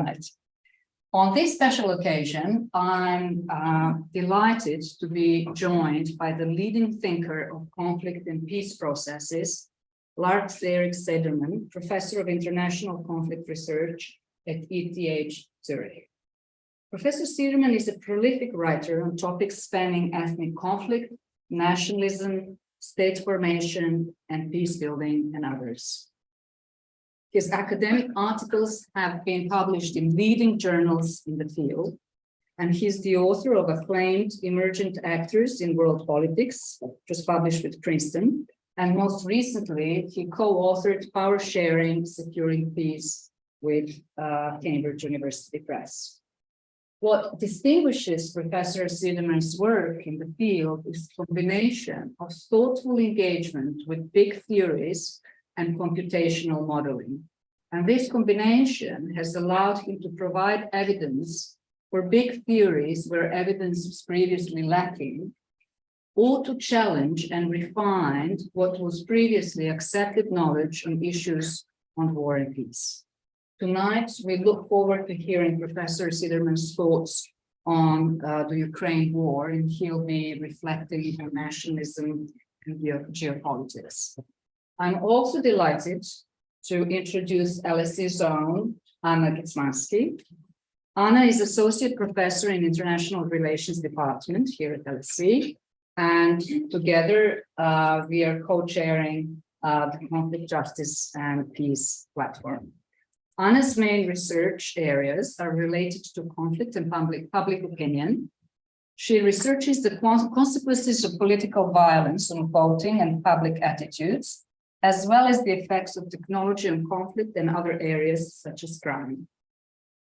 Right. On this special occasion, I'm delighted to be joined by the leading thinker of conflict and peace processes, Lars-Erik Cederman, Professor of International Conflict Research at ETH Zurich. Professor Cederman is a prolific writer on topics spanning ethnic conflict, nationalism, state formation, and peace building, and others. His academic articles have been published in leading journals in the field, and he's the author of acclaimed Emergent Actors in World Politics, which was published with Princeton, and most recently, he co-authored Power Sharing, Securing Peace with Cambridge University Press. What distinguishes Professor Cederman's work in the field is the combination of thoughtful engagement with big theories and computational modeling. And this combination has allowed him to provide evidence for big theories where evidence was previously lacking, or to challenge and refine what was previously accepted knowledge on issues on war and peace. Tonight, we look forward to hearing Professor Cederman's thoughts on the Ukraine war, and he'll be reflecting on nationalism and geopolitics. I'm also delighted to introduce LSE's own Anna Getmansky. Anna is Associate Professor in International Relations Department here at LSE, and together we are co-chairing the Conflict, Justice and Peace platform. Anna's main research areas are related to conflict and public opinion. She researches the consequences of political violence on voting and public attitudes, as well as the effects of technology on conflict and other areas such as crime.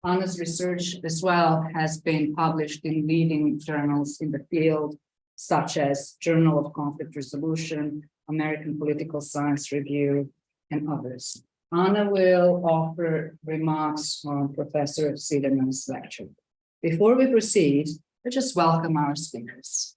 Anna's research as well has been published in leading journals in the field, such as Journal of Conflict Resolution, American Political Science Review, and others. Anna will offer remarks on Professor Cederman's lecture. Before we proceed, let's just welcome our speakers.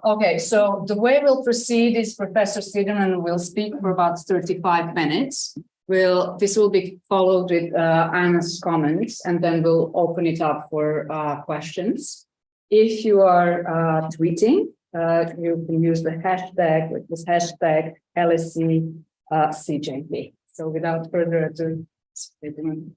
Okay, so the way we'll proceed is Professor Cederman will speak for about 35 minutes. This will be followed with Anna's comments, and then we'll open it up for questions. If you are tweeting, you can use the hashtag, which is hashtag LSE CJP. So without further ado, Cederman.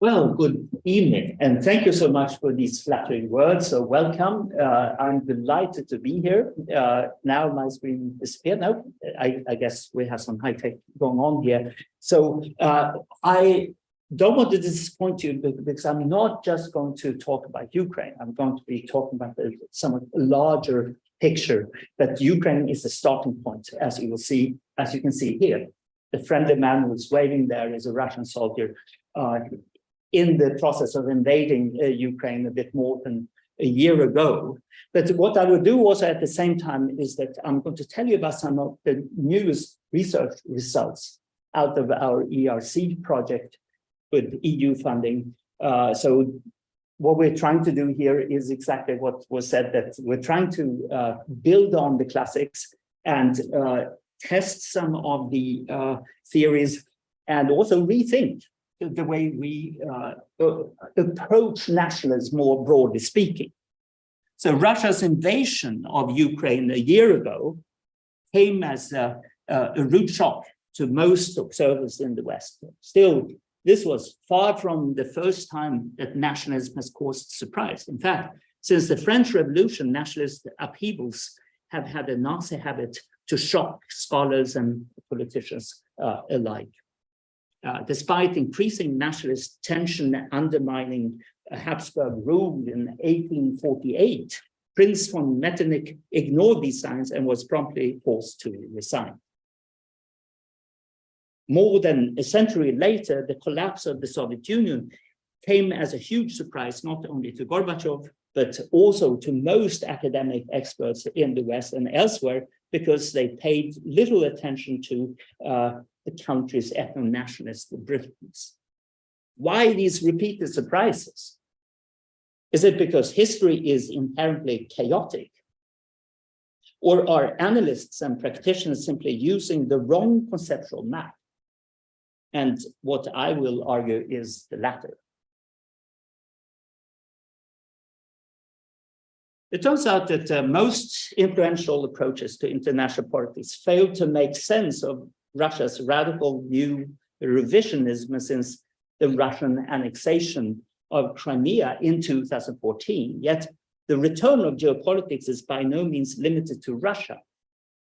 Well, good evening, and thank you so much for these flattering words. So welcome. I'm delighted to be here. Now my screen disappeared. No, I guess we have some high tech going on here. So I don't want to disappoint you because I'm not just going to talk about Ukraine. I'm going to be talking about the somewhat larger picture that Ukraine is the starting point, as you can see here. The friendly man who's waving there is a Russian soldier in the process of invading Ukraine a bit more than a year ago. But what I will do also at the same time is that I'm going to tell you about some of the newest research results out of our ERC project with EU funding. So what we're trying to do here is exactly what was said, that we're trying to build on the classics and test some of the theories and also rethink the way we approach nationalism more broadly speaking. So Russia's invasion of Ukraine a year ago came as a rude shock to most observers in the West. Still, this was far from the first time that nationalism has caused surprise. In fact, since the French Revolution, nationalist upheavals have had a nasty habit to shock scholars and politicians alike. Despite increasing nationalist tension undermining Habsburg rule in 1848, Prince von Metternich ignored these signs and was promptly forced to resign. More than a century later, the collapse of the Soviet Union came as a huge surprise, not only to Gorbachev, but also to most academic experts in the West and elsewhere, because they paid little attention to the country's ethno-nationalist brilliance. Why these repeated surprises? Is it because history is inherently chaotic? Or are analysts and practitioners simply using the wrong conceptual map? And what I will argue is the latter. It turns out that most influential approaches to international politics failed to make sense of Russia's radical new revisionism since the Russian annexation of Crimea in 2014. Yet the return of geopolitics is by no means limited to Russia.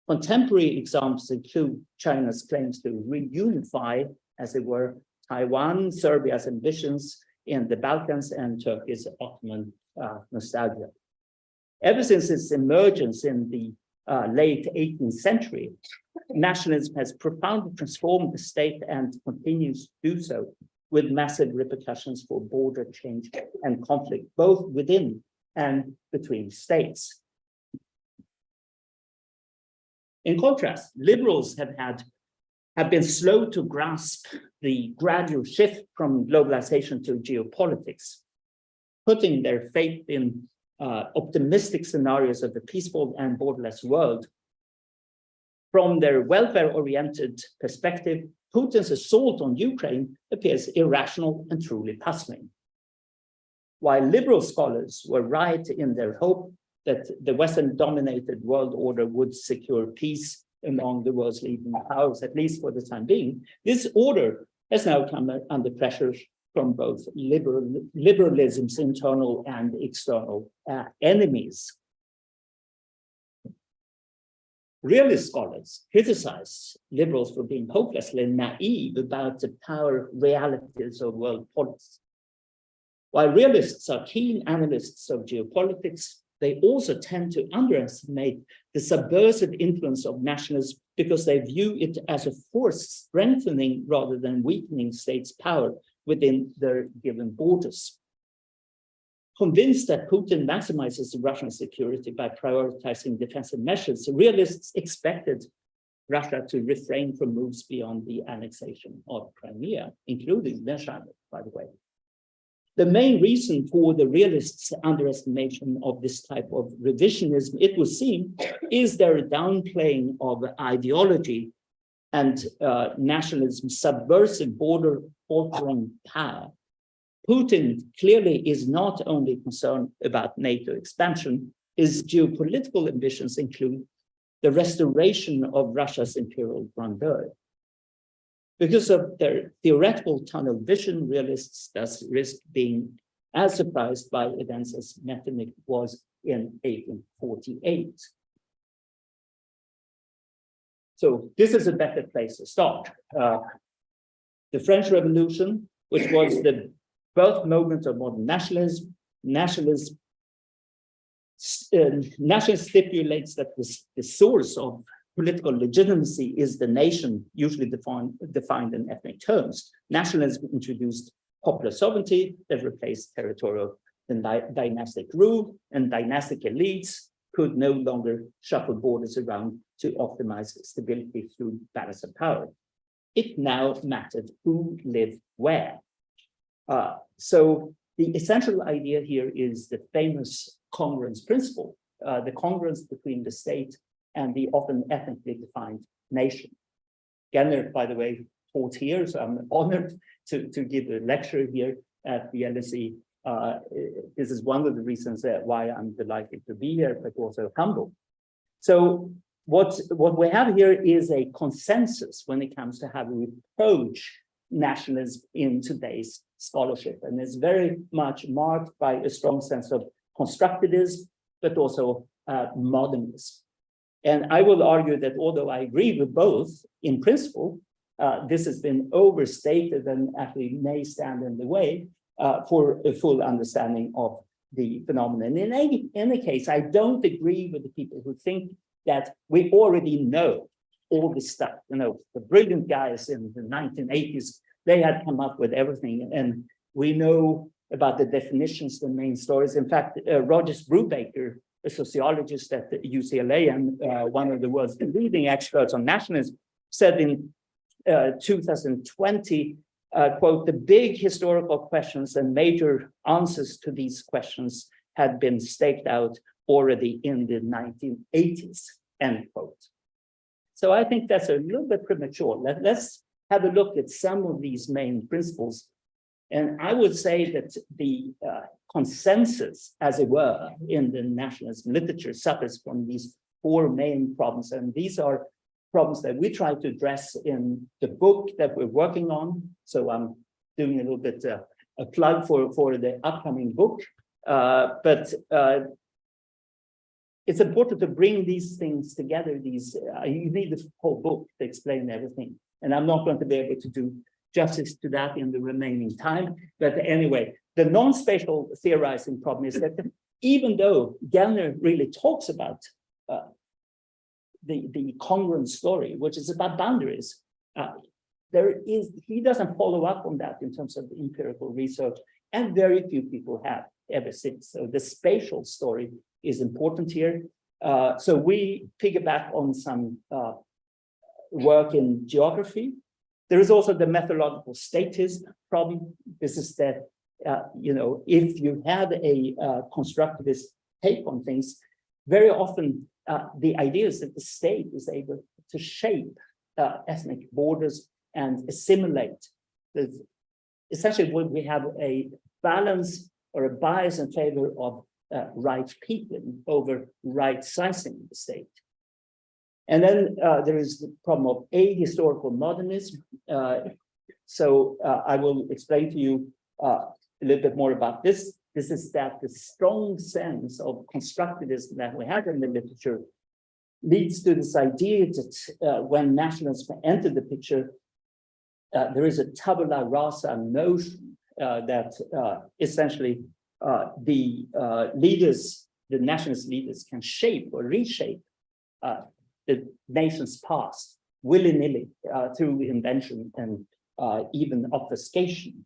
Contemporary examples include China's claims to reunify, as it were, Taiwan, Serbia's ambitions in the Balkans, and Turkey's Ottoman nostalgia. Ever since its emergence in the late 18th century, nationalism has profoundly transformed the state and continues to do so, with massive repercussions for border change and conflict, both within and between states. In contrast, liberals have been slow to grasp the gradual shift from globalization to geopolitics, putting their faith in optimistic scenarios of a peaceful and borderless world. From their welfare-oriented perspective, Putin's assault on Ukraine appears irrational and truly puzzling. While liberal scholars were right in their hope that the Western-dominated world order would secure peace among the world's leading powers, at least for the time being, this order has now come under pressure from both liberalism's internal and external enemies. Realist scholars criticize liberals for being hopelessly naive about the power realities of world politics. While realists are keen analysts of geopolitics, they also tend to underestimate the subversive influence of nationalism because they view it as a force strengthening rather than weakening states' power within their given borders. Convinced that Putin maximizes Russian security by prioritizing defensive measures, realists expected Russia to refrain from moves beyond the annexation of Crimea, including Denisa, by the way. The main reason for the realists' underestimation of this type of revisionism, it would seem, is their downplaying of ideology and nationalism's subversive border-altering power. Putin clearly is not only concerned about NATO expansion, his geopolitical ambitions include the restoration of Russia's imperial grandeur. Because of their theoretical tunnel vision, realists thus risk being as surprised by events as Metternich was in 1848. So this is a better place to start. The French Revolution, which was the birth moment of modern nationalism, nationalism stipulates that the source of political legitimacy is the nation, usually defined in ethnic terms. Nationalism introduced popular sovereignty that replaced territorial and dynastic rule, and dynastic elites could no longer shuffle borders around to optimize stability through balance of power. It now mattered who lived where. So the essential idea here is the famous congruence principle, the congruence between the state and the often ethnically defined nation. Gellner, by the way, taught here, so I'm honored to give a lecture here at the LSE. This is one of the reasons why I'm delighted to be here, but also humble. So what we have here is a consensus when it comes to how we approach nationalism in today's scholarship. And it's very much marked by a strong sense of constructivism, but also modernism. And I will argue that although I agree with both in principle, this has been overstated and actually may stand in the way for a full understanding of the phenomenon. In any case, I don't agree with the people who think that we already know all this stuff. You know, the brilliant guys in the 1980s, they had come up with everything, and we know about the definitions, the main stories. In fact, Rogers Brubaker, a sociologist at the UCLA and one of the world's leading experts on nationalism, said in 2020, quote, the big historical questions and major answers to these questions had been staked out already in the 1980s, end quote. So I think that's a little bit premature. Let's have a look at some of these main principles. And I would say that the consensus, as it were, in the nationalist literature suffers from these four main problems. And these are problems that we try to address in the book that we're working on. So I'm doing a little bit a plug for the upcoming book. But it's important to bring these things together. You need the whole book to explain everything. And I'm not going to be able to do justice to that in the remaining time. But anyway, the non-spatial theorizing problem is that even though Gellner really talks about the congruent story, which is about boundaries, he doesn't follow up on that in terms of empirical research, and very few people have ever since. So the spatial story is important here. So we piggyback on some work in geography. There is also the methodological status problem. This is that, if you have a constructivist take on things, very often the idea is that the state is able to shape ethnic borders and assimilate. Essentially, we have a balance or a bias in favor of right peopling over right sizing the state. And then there is the problem of ahistorical modernism. So I will explain to you a little bit more about this. This is that the strong sense of constructivism that we have in the literature leads to this idea that when nationalism entered the picture, there is a tabula rasa notion that essentially the nationalist leaders can shape or reshape the nation's past willy-nilly through invention and even obfuscation.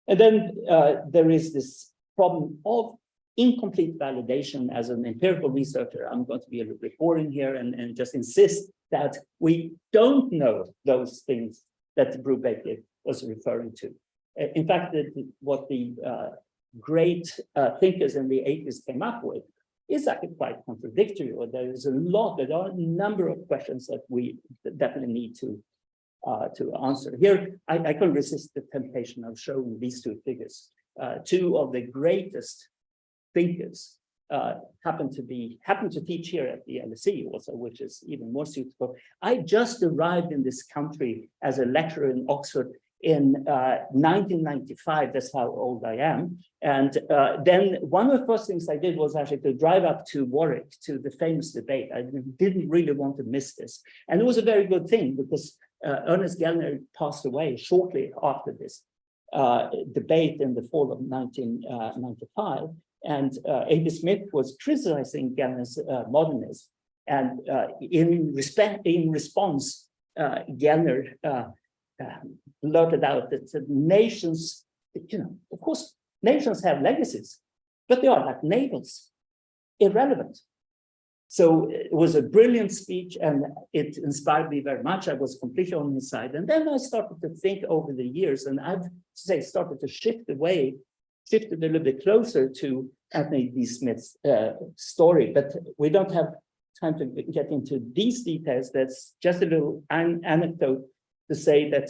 And then there is this problem of incomplete validation. As an empirical researcher, I'm going to be a little bit boring here and just insist that we don't know those things that Brubaker was referring to. In fact, what the great thinkers in the 80s came up with is actually quite contradictory, or there are a number of questions that we definitely need to answer. Here, I couldn't resist the temptation of showing these two figures. Two of the greatest thinkers happen to teach here at the LSE also, which is even more suitable. I just arrived in this country as a lecturer in Oxford in 1995. That's how old I am. And then one of the first things I did was actually to drive up to Warwick to the famous debate. I didn't really want to miss this. And it was a very good thing because Ernest Gellner passed away shortly after this debate in the fall of 1995. And A.B. Smith was criticizing Gellner's modernism. And in response, Gellner blurted out that the nations, of course, nations have legacies, but they are like navels, irrelevant. So it was a brilliant speech and it inspired me very much. I was completely on his side. And then I started to think over the years, and I've started to shifted a little bit closer to Anthony D. Smith's story, but we don't have time to get into these details. That's just a little anecdote to say that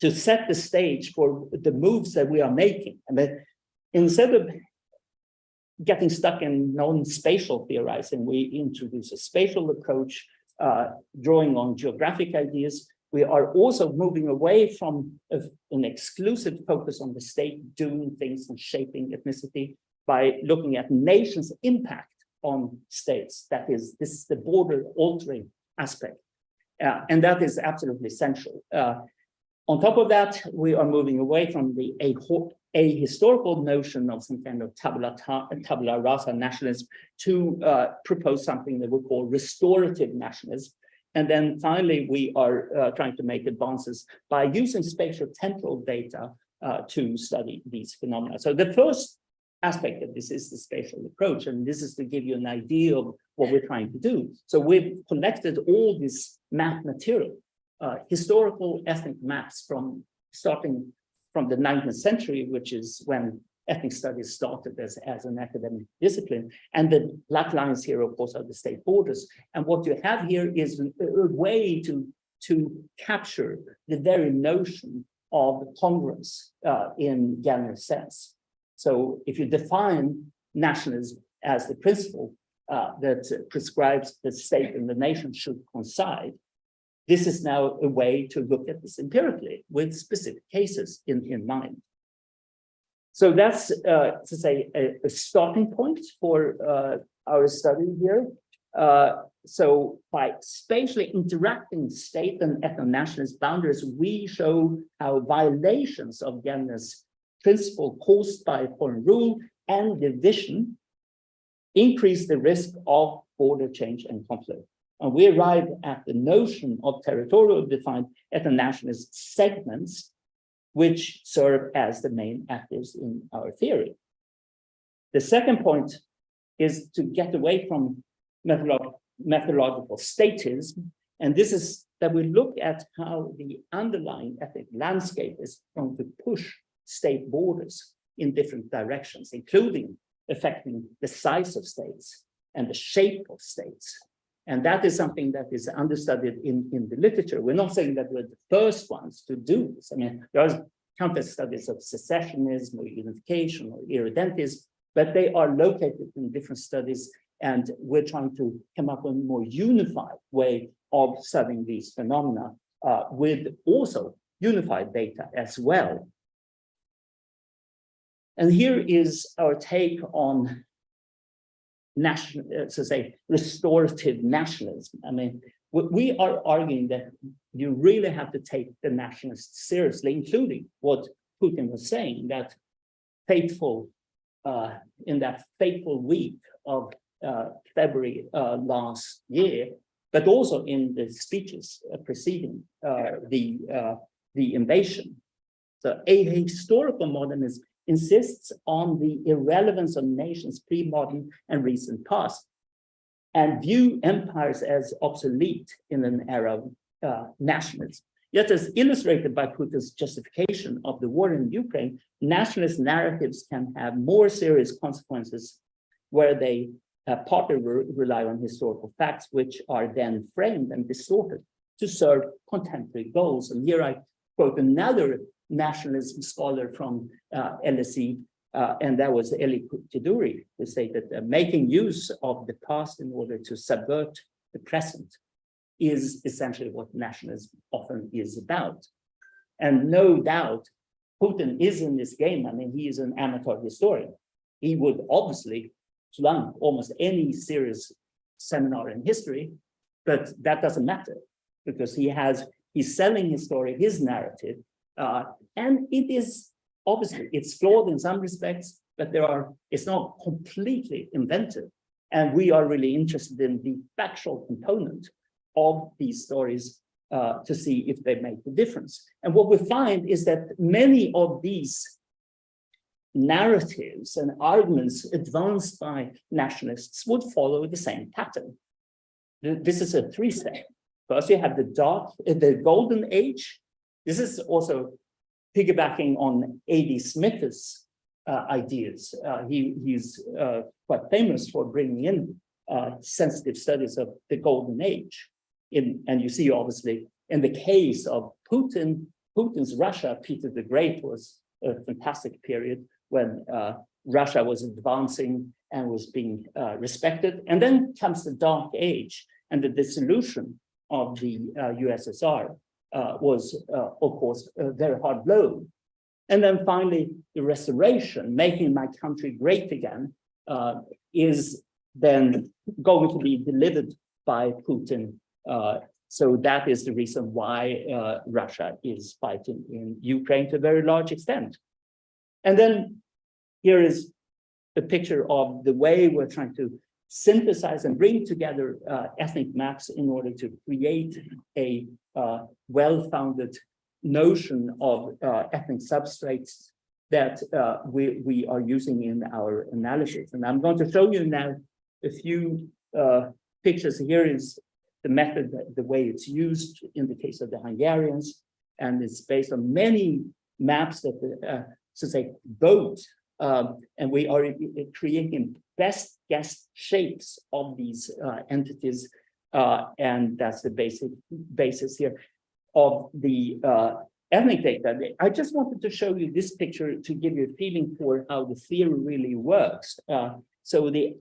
to set the stage for the moves that we are making. And that instead of getting stuck in non-spatial theorizing, we introduce a spatial approach, drawing on geographic ideas. We are also moving away from an exclusive focus on the state doing things and shaping ethnicity by looking at nations' impact on states. That is, this is the border altering aspect. And that is absolutely essential. On top of that, we are moving away from the a historical notion of some kind of tabula rasa nationalism to propose something that we call restorative nationalism. And then finally, we are trying to make advances by using spatial temporal data to study these phenomena. So the first aspect of this is the spatial approach, and this is to give you an idea of what we're trying to do. So we've collected all this map material, historical ethnic maps starting from the 19th century, which is when ethnic studies started as an academic discipline. And the black lines here, of course, are the state borders. And what you have here is a way to capture the very notion of congruence in Gellner's sense. So if you define nationalism as the principle that prescribes the state and the nation should coincide, this is now a way to look at this empirically with specific cases in mind. So that's, to say, a starting point for our study here. So by spatially interacting state and ethno-nationalist boundaries, we show how violations of Gellner's principle caused by foreign rule and division increase the risk of border change and conflict. And we arrive at the notion of territorial defined ethno-nationalist segments, which serve as the main actors in our theory. The second point is to get away from methodological statism, and this is that we look at how the underlying ethnic landscape is going to push state borders in different directions, including affecting the size of states and the shape of states. And that is something that is understudied in the literature. We're not saying that we're the first ones to do this. I mean, there are countless studies of secessionism or unification or irredentism, but they are located in different studies, and we're trying to come up with a more unified way of studying these phenomena with also unified data as well. And here is our take on restorative nationalism. I mean, we are arguing that you really have to take the nationalists seriously, including what Putin was saying, that in that fateful week of February last year, but also in the speeches preceding the invasion. So a historical modernism insists on the irrelevance of nations pre-modern and recent past, and view empires as obsolete in an era of nationalism. Yet, as illustrated by Putin's justification of the war in Ukraine, nationalist narratives can have more serious consequences where they partly rely on historical facts, which are then framed and distorted to serve contemporary goals. And here I quote another nationalism scholar from LSE, and that was Eli Kuduri, who stated that making use of the past in order to subvert the present is essentially what nationalism often is about. And no doubt, Putin is in this game. I mean, he is an amateur historian. He would obviously flunk almost any serious seminar in history, but that doesn't matter because he's selling his story, his narrative, and it is obviously it's flawed in some respects, but it's not completely inventive. And we are really interested in the factual component of these stories to see if they make a difference. And what we find is that many of these narratives and arguments advanced by nationalists would follow the same pattern. This is a three-step. First, you have the golden age. This is also piggybacking on A.D. Smith's ideas. He's quite famous for bringing in sensitive studies of the golden age. And you see, obviously, in the case of Putin's Russia, Peter the Great was a fantastic period when Russia was advancing and was being respected. And then comes the Dark Age, and the dissolution of the USSR was, of course, a very hard blow. And then finally, the restoration, making my country great again, is then going to be delivered by Putin. So that is the reason why Russia is fighting in Ukraine to a very large extent. And then here is a picture of the way we're trying to synthesize and bring together ethnic maps in order to create a well-founded notion of ethnic substrates that we are using in our analysis. And I'm going to show you now a few pictures. Here is the method, the way it's used in the case of the Hungarians, and it's based on many maps that, so to say, vote, and we are creating best guess shapes of these entities, and that's the basis here of the ethnic data. I just wanted to show you this picture to give you a feeling for how the theory really works. So the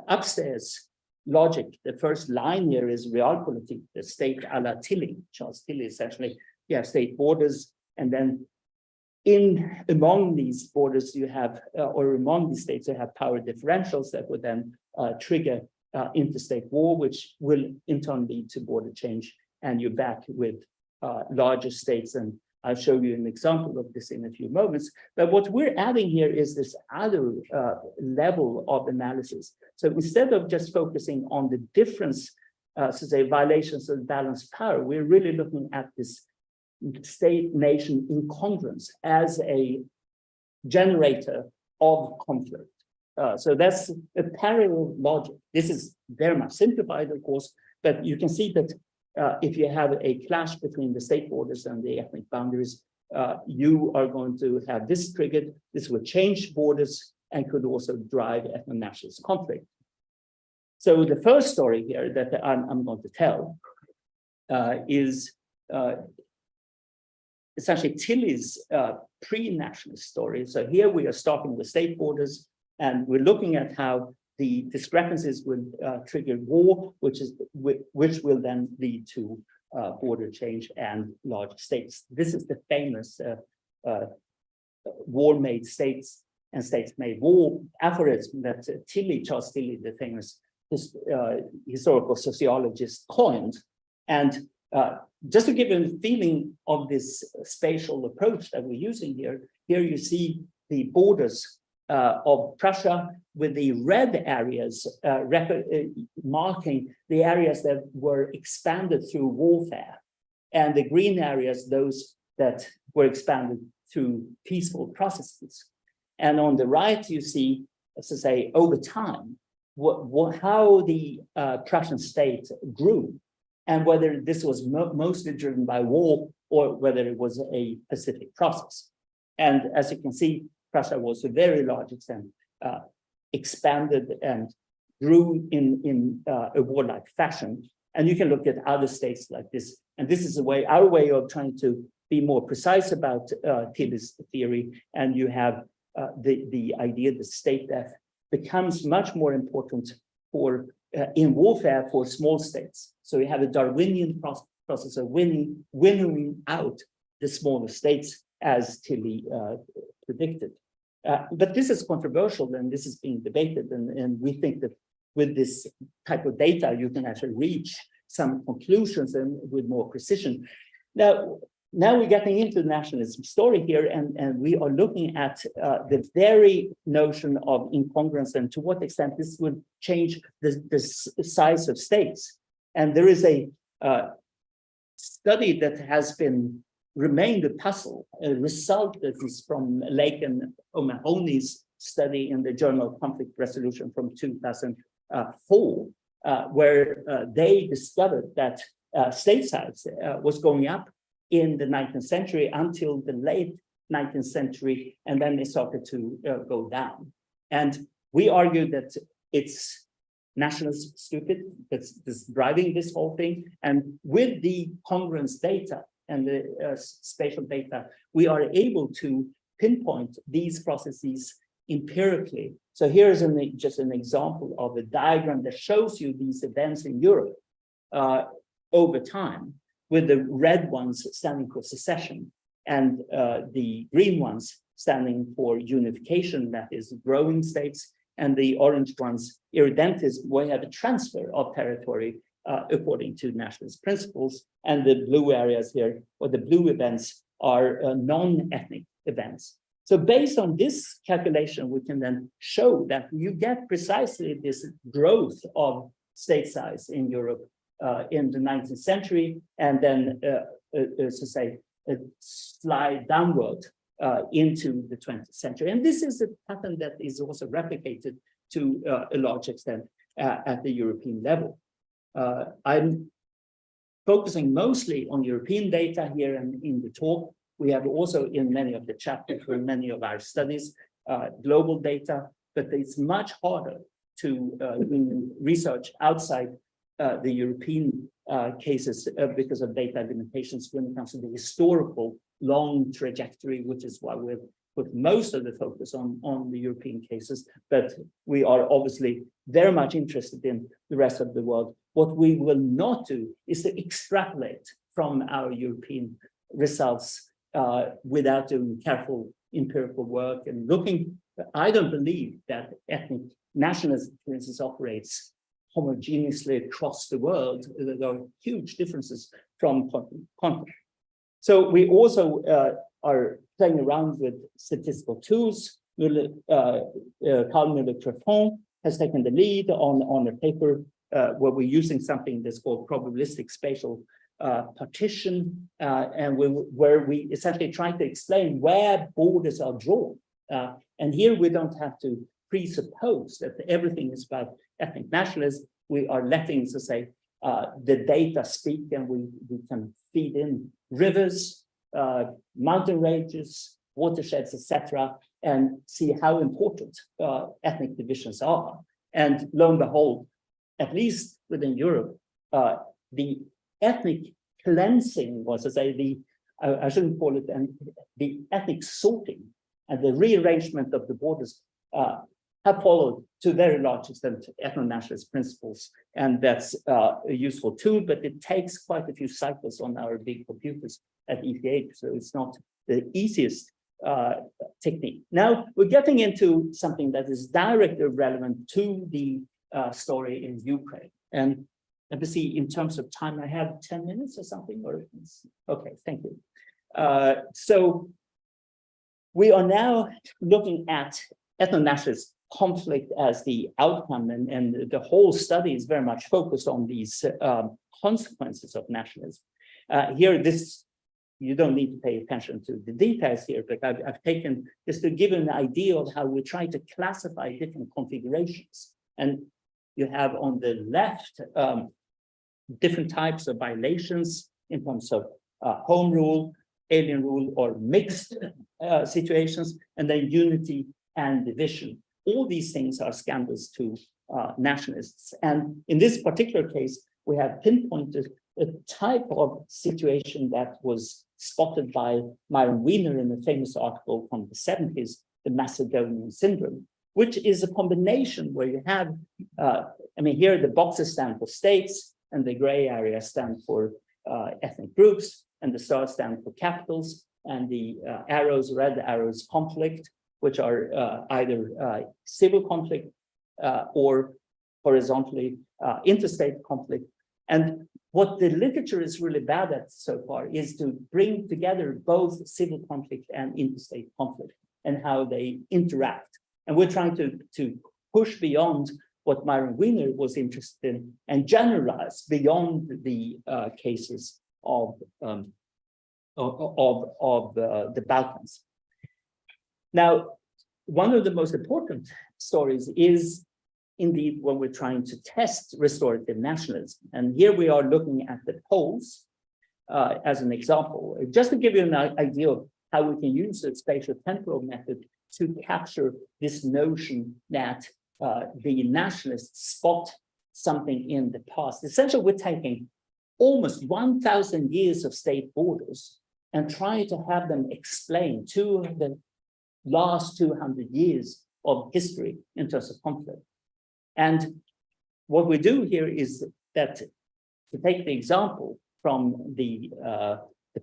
upstairs logic, the first line here is realpolitik, the state a la Tilly. Charles Tilly, essentially, you have state borders, and then among these borders you have, or among these states, you have power differentials that would then trigger interstate war, which will in turn lead to border change, and you're back with larger states. And I'll show you an example of this in a few moments. But what we're adding here is this other level of analysis. So instead of just focusing on the difference, so say violations of balanced power, we're really looking at this state-nation incongruence as a generator of conflict. So that's a parallel logic. This is very much simplified, of course, but you can see that if you have a clash between the state borders and the ethnic boundaries, you are going to have this triggered. This will change borders and could also drive ethno-nationalist conflict. So the first story here that I'm going to tell is essentially Tilly's pre-nationalist story. So here we are starting with state borders, and we're looking at how the discrepancies will trigger war, which will then lead to border change and large states. This is the famous war-made states and states-made war aphorism that Charles Tilly, the famous historical sociologist, coined. And just to give you a feeling of this spatial approach that we're using here you see the borders of Prussia with the red areas marking the areas that were expanded through warfare, and the green areas, those that were expanded through peaceful processes. And on the right, you see, as I say, over time, how the Prussian state grew, and whether this was mostly driven by war or whether it was a pacific process. And as you can see, Prussia was to a very large extent expanded and grew in a warlike fashion. And you can look at other states like this. And this is our way of trying to be more precise about Tilly's theory. And you have the idea that state death becomes much more important for in warfare for small states. So you have a Darwinian process of winnowing out the smaller states, as Tilly predicted. But this is controversial, and this is being debated, and we think that with this type of data, you can actually reach some conclusions and with more precision. Now we're getting into the nationalism story here, and we are looking at the very notion of incongruence and to what extent this would change the size of states. And there is a study that has remained a puzzle, a result that is from Lake and O'Mahony's study in the Journal of Conflict Resolution from 2004, where they discovered that state size was going up in the 19th century until the late 19th century, and then they started to go down. And we argue that it's nationalist stupid that's driving this whole thing. And with the congruence data and the spatial data, we are able to pinpoint these processes empirically. So here's just an example of a diagram that shows you these events in Europe over time, with the red ones standing for secession and the green ones standing for unification, that is growing states, and the orange ones, irredentism, where you have a transfer of territory according to nationalist principles, and the blue areas here, or the blue events, are non-ethnic events. So based on this calculation, we can then show that you get precisely this growth of state size in Europe in the 19th century, and then, so say, slide downward into the 20th century. And this is a pattern that is also replicated to a large extent at the European level. I'm focusing mostly on European data here and in the talk. We have also in many of the chapters for many of our studies, global data, but it's much harder to do research outside the European cases because of data limitations when it comes to the historical long trajectory, which is why we've put most of the focus on the European cases, but we are obviously very much interested in the rest of the world. What we will not do is to extrapolate from our European results without doing careful empirical work and looking. I don't believe that ethnic nationalism, for instance, operates homogeneously across the world. There are huge differences from country. So we also are playing around with statistical tools. Carl Müller-Treffon has taken the lead on a paper where we're using something that's called probabilistic spatial partition, and where we essentially try to explain where borders are drawn. And here we don't have to presuppose that everything is about ethnic nationalism. We are letting, so say, the data speak, and we can feed in rivers, mountain ranges, watersheds, etc., and see how important ethnic divisions are. And lo and behold, at least within Europe, the ethnic cleansing was, to say, I shouldn't call it, the ethnic sorting and the rearrangement of the borders have followed to a very large extent ethno-nationalist principles, and that's a useful tool, but it takes quite a few cycles on our big computers at ETH, so it's not the easiest technique. Now we're getting into something that is directly relevant to the story in Ukraine. And let me see, in terms of time, I have 10 minutes or something, or okay, thank you. So we are now looking at ethno-nationalist conflict as the outcome, and the whole study is very much focused on these consequences of nationalism. Here, you don't need to pay attention to the details here, but I've taken just to give an idea of how we try to classify different configurations. And you have on the left different types of violations in terms of home rule, alien rule, or mixed situations, and then unity and division. All these things are scandals to nationalists. And in this particular case, we have pinpointed a type of situation that was spotted by Myron Wiener in a famous article from the 70s, the Macedonian syndrome, which is a combination where you have, I mean, here the boxes stand for states, and the gray areas stand for ethnic groups, and the stars stand for capitals, and the arrows, red arrows, conflict, which are either civil conflict or horizontally interstate conflict. And what the literature is really bad at so far is to bring together both civil conflict and interstate conflict and how they interact. And we're trying to push beyond what Myron Wiener was interested in and generalize beyond the cases of the Balkans. Now, one of the most important stories is indeed when we're trying to test restorative nationalism. And here we are looking at the Poles as an example, just to give you an idea of how we can use the spatial temporal method to capture this notion that the nationalists spot something in the past. Essentially, we're taking almost 1,000 years of state borders and trying to have them explain to the last 200 years of history in terms of conflict. And what we do here is that, to take the example from the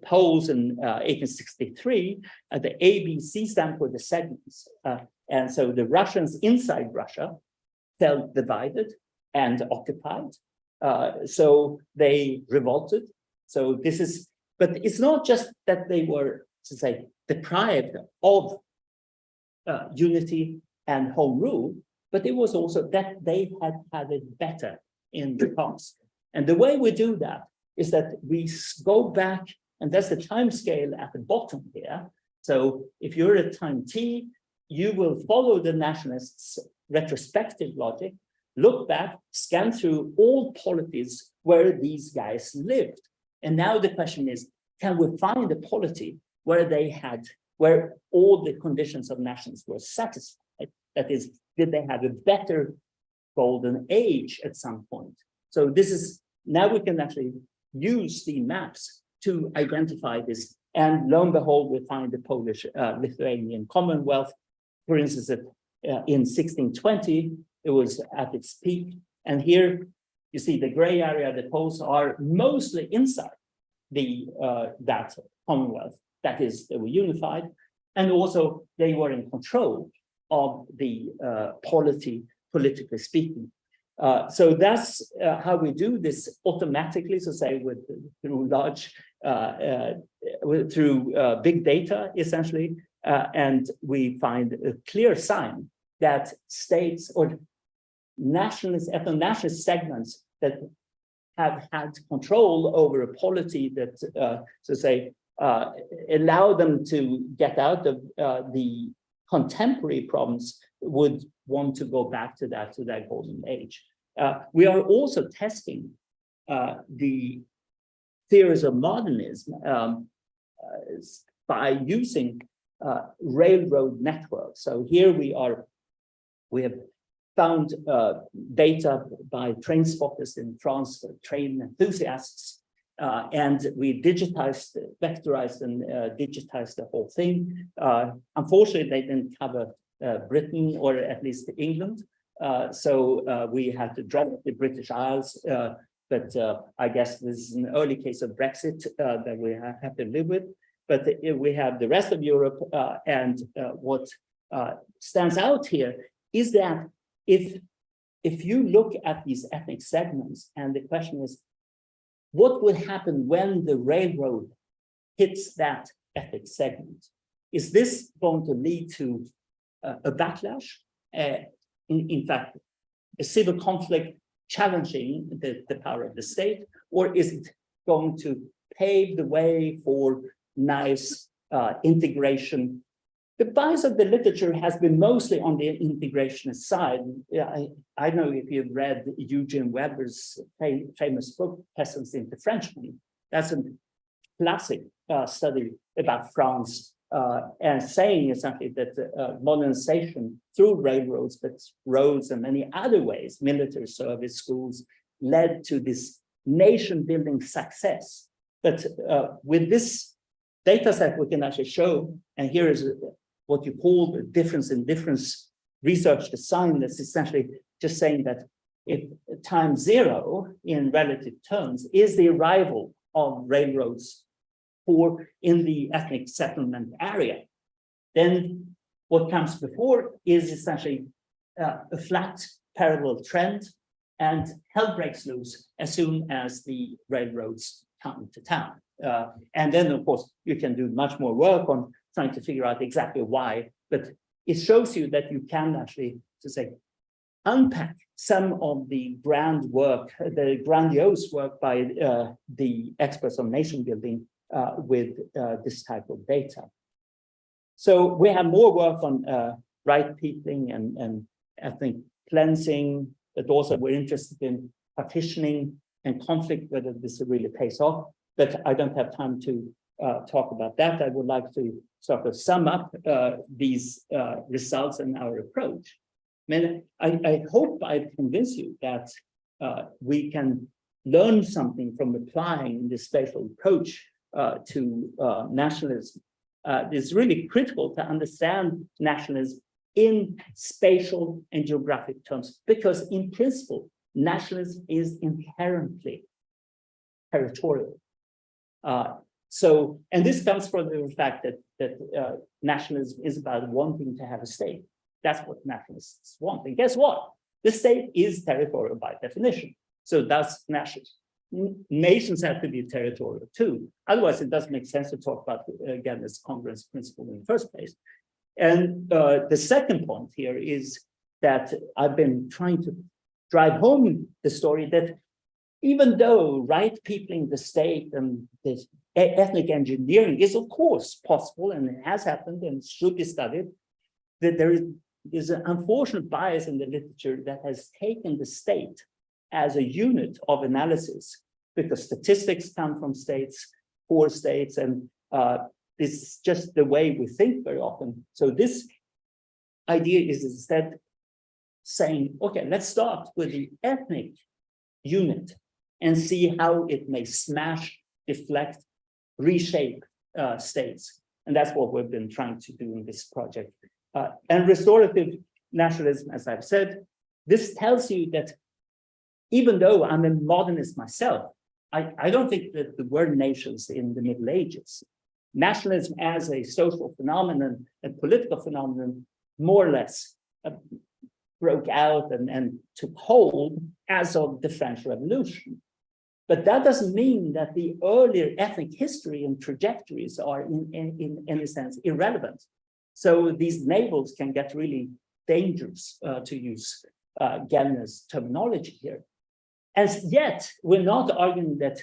Poles in 1863, the ABC stand for the segments. And so the Russians inside Russia felt divided and occupied. So they revolted. So this is But it's not just that they were, to say, deprived of unity and home rule, but it was also that they had it better in the past. And the way we do that is that we go back, and that's the time scale at the bottom here. So if you're at time t, you will follow the nationalists' retrospective logic, look back, scan through all polities where these guys lived. And now the question is, can we find a polity where all the conditions of nations were satisfied? That is, did they have a better golden age at some point? So this is, now we can actually use the maps to identify this. And lo and behold, we find the Polish-Lithuanian Commonwealth. For instance, in 1620, it was at its peak. And here you see the gray area, the Poles are mostly inside that Commonwealth. That is, they were unified. And also they were in control of the polity, politically speaking. So that's how we do this automatically, so say through big data, essentially, and we find a clear sign that states or nationalist, ethno-nationalist segments that have had control over a polity that, so say, allow them to get out of the contemporary problems would want to go back to that golden age. We are also testing the theories of modernism by using railroad networks. So here we have found data by train spotters in France, train enthusiasts, and we digitized, vectorized and digitized the whole thing. Unfortunately, they didn't cover Britain or at least England. So we had to drop the British Isles, but I guess this is an early case of Brexit that we have to live with. But we have the rest of Europe, and what stands out here is that if you look at these ethnic segments, and the question is, what would happen when the railroad hits that ethnic segment? Is this going to lead to a backlash? In fact, a civil conflict challenging the power of the state, or is it going to pave the way for nice integration? The bias of the literature has been mostly on the integrationist side. I don't know if you've read Eugene Weber's famous book, Peasants into Frenchmen. That's a classic study about France, and saying essentially that modernization through railroads, but roads and many other ways, military service, schools, led to this nation-building success. But with this data set, we can actually show, and here is what you call the difference in difference research design. That's essentially just saying that if time zero in relative terms is the arrival of railroads in the ethnic settlement area, then what comes before is essentially a flat parallel trend, and hell breaks loose as soon as the railroads come to town. And then, of course, you can do much more work on trying to figure out exactly why, but it shows you that you can actually, to say, unpack some of the grand work, the grandiose work by the experts on nation building with this type of data. So we have more work on right peopling and ethnic cleansing, but also we're interested in partitioning and conflict, whether this really pays off. But I don't have time to talk about that. I would like to sort of sum up these results and our approach. I hope I've convinced you that we can learn something from applying this spatial approach to nationalism. It's really critical to understand nationalism in spatial and geographic terms, because in principle, nationalism is inherently territorial. And this comes from the fact that nationalism is about wanting to have a state. That's what nationalists want. And guess what? The state is territorial by definition. So that's nationalism. nations have to be territorial too. Otherwise, it doesn't make sense to talk about, again, this congruence principle in the first place. And the second point here is that I've been trying to drive home the story that even though right peopling the state and this ethnic engineering is of course possible and it has happened and should be studied, that there is an unfortunate bias in the literature that has taken the state as a unit of analysis, because statistics come from states, for states, and this is just the way we think very often. So this idea is instead saying, okay, let's start with the ethnic unit and see how it may smash, deflect, reshape states. And that's what we've been trying to do in this project. And restorative nationalism, as I've said, this tells you that even though I'm a modernist myself, I don't think that there were nations in the Middle Ages. Nationalism as a social phenomenon and political phenomenon more or less broke out and took hold as of the French Revolution. But that doesn't mean that the earlier ethnic history and trajectories are in any sense irrelevant. So these navels can get really dangerous, to use Getmansky's terminology here. And yet, we're not arguing that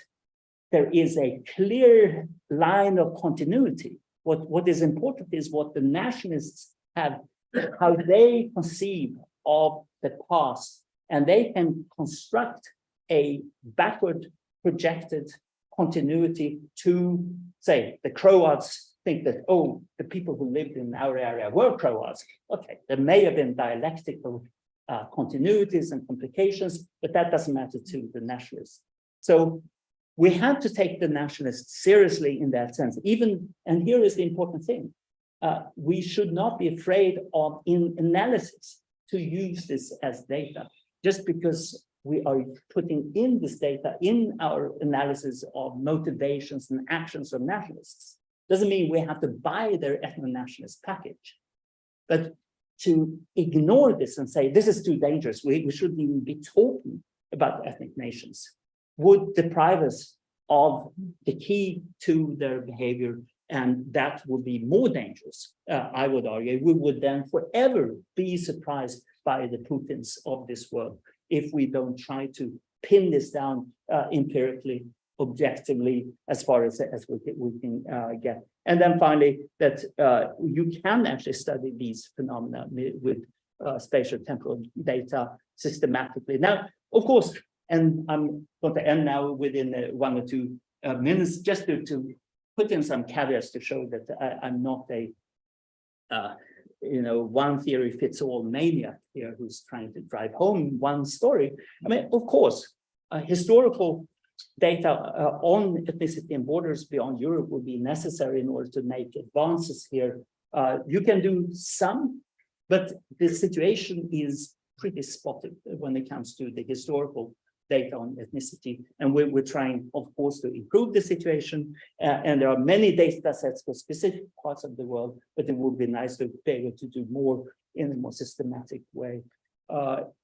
there is a clear line of continuity. What is important is what the nationalists have, how they conceive of the past, and they can construct a backward projected continuity to, say, the Croats think that, oh, the people who lived in our area were Croats. Okay, there may have been dialectical continuities and complications, but that doesn't matter to the nationalists. So we have to take the nationalists seriously in that sense. Even, and here is the important thing, we should not be afraid of, in analysis, to use this as data. Just because we are putting in this data in our analysis of motivations and actions of nationalists doesn't mean we have to buy their ethno-nationalist package. But to ignore this and say, this is too dangerous, we shouldn't even be talking about ethnic nations, would deprive us of the key to their behavior, and that would be more dangerous, I would argue. We would then forever be surprised by the Putins of this world if we don't try to pin this down empirically, objectively, as far as we can get. And then finally, that you can actually study these phenomena with spatial temporal data systematically. Now, of course, and I'm going to end now within 1 or 2 minutes, just to put in some caveats to show that I'm not a one theory fits all maniac here who's trying to drive home one story. I mean, of course, historical data on ethnicity and borders beyond Europe will be necessary in order to make advances here. You can do some, but the situation is pretty spotted when it comes to the historical data on ethnicity. And we're trying, of course, to improve the situation. And there are many data sets for specific parts of the world, but it would be nice to be able to do more in a more systematic way.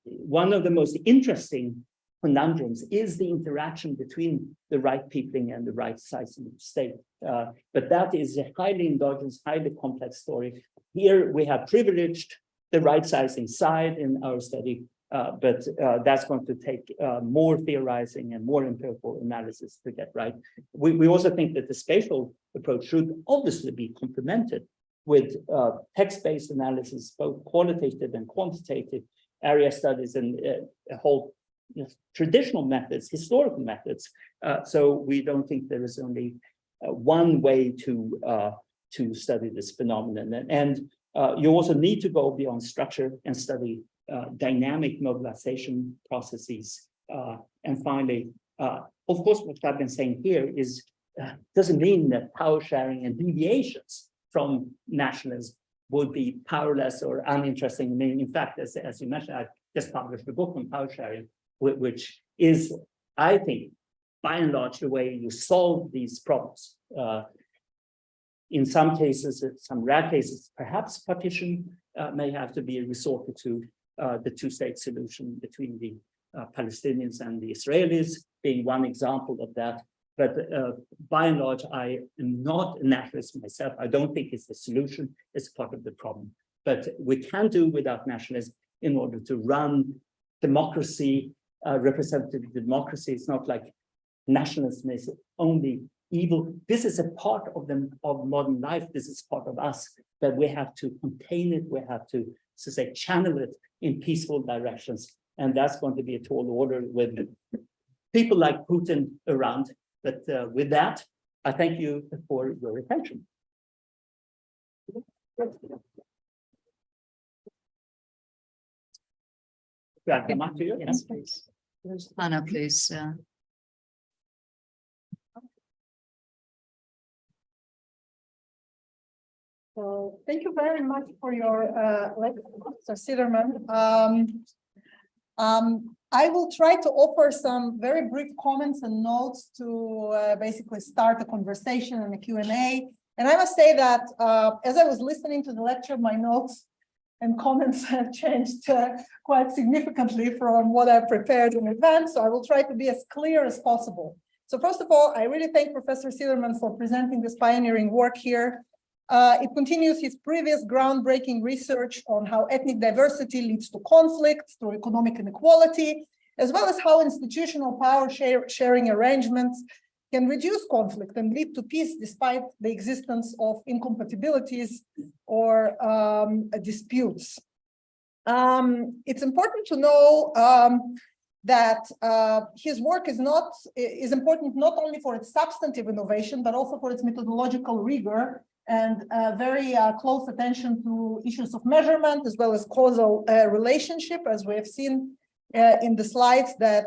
One of the most interesting conundrums is the interaction between the right peopling and the right sizing of the state. But that is a highly endogenous, highly complex story. Here we have privileged the right sizing side in our study, but that's going to take more theorizing and more empirical analysis to get right. We also think that the spatial approach should obviously be complemented with text-based analysis, both qualitative and quantitative area studies, and a whole traditional methods, historical methods. So we don't think there is only one way to study this phenomenon. And you also need to go beyond structure and study dynamic mobilization processes. And finally, of course, what I've been saying here is doesn't mean that power sharing and deviations from nationalism would be powerless or uninteresting. I mean, in fact, as you mentioned, I just published a book on power sharing, which is, I think, by and large, the way you solve these problems. In some cases, some rare cases, perhaps partition may have to be resorted to, the two-state solution between the Palestinians and the Israelis. being one example of that. But by and large, I am not a nationalist myself. I don't think it's the solution, it's part of the problem. But we can do without nationalism in order to run democracy, representative democracy. It's not like nationalism is only evil. This is a part of modern life. This is part of us, but we have to contain it. We have to, so say, channel it in peaceful directions. And that's going to be a tall order with people like Putin around. But with that, I thank you for your attention. Come up to you. Yes, please. Anna, please. So thank you very much for your lecture, Mr. Cederman. I will try to offer some very brief comments and notes to basically start a conversation and a Q&A. And I must say that as I was listening to the lecture, my notes and comments have changed quite significantly from what I prepared in advance. So I will try to be as clear as possible. So first of all, I really thank Professor Cederman for presenting this pioneering work here. It continues his previous groundbreaking research on how ethnic diversity leads to conflict through economic inequality, as well as how institutional power sharing arrangements can reduce conflict and lead to peace despite the existence of incompatibilities or disputes. It's important to know that his work is important not only for its substantive innovation, but also for its methodological rigor and very close attention to issues of measurement as well as causal relationship, as we have seen in the slides that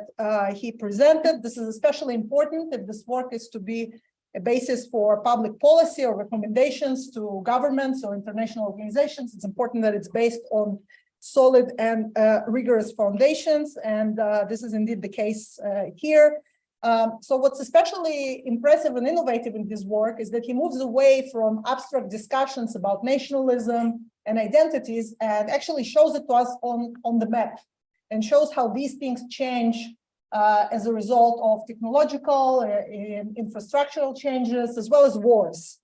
he presented. This is especially important if this work is to be a basis for public policy or recommendations to governments or international organizations. It's important that it's based on solid and rigorous foundations, and this is indeed the case here. So what's especially impressive and innovative in this work is that he moves away from abstract discussions about nationalism and identities and actually shows it to us on the map, and shows how these things change as a result of technological, infrastructural changes, as well as wars.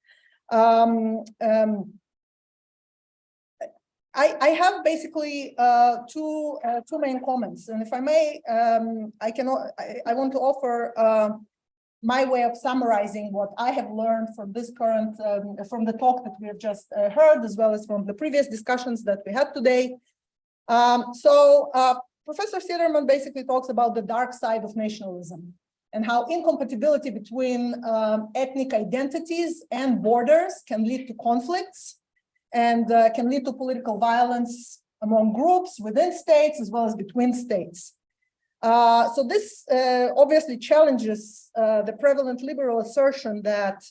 I have basically two main comments, and if I may, I want to offer my way of summarizing what I have learned from this current, from the talk that we have just heard, as well as from the previous discussions that we had today. Professor Cederman basically talks about the dark side of nationalism and how incompatibility between ethnic identities and borders can lead to conflicts and can lead to political violence among groups within states as well as between states. So this obviously challenges the prevalent liberal assertion that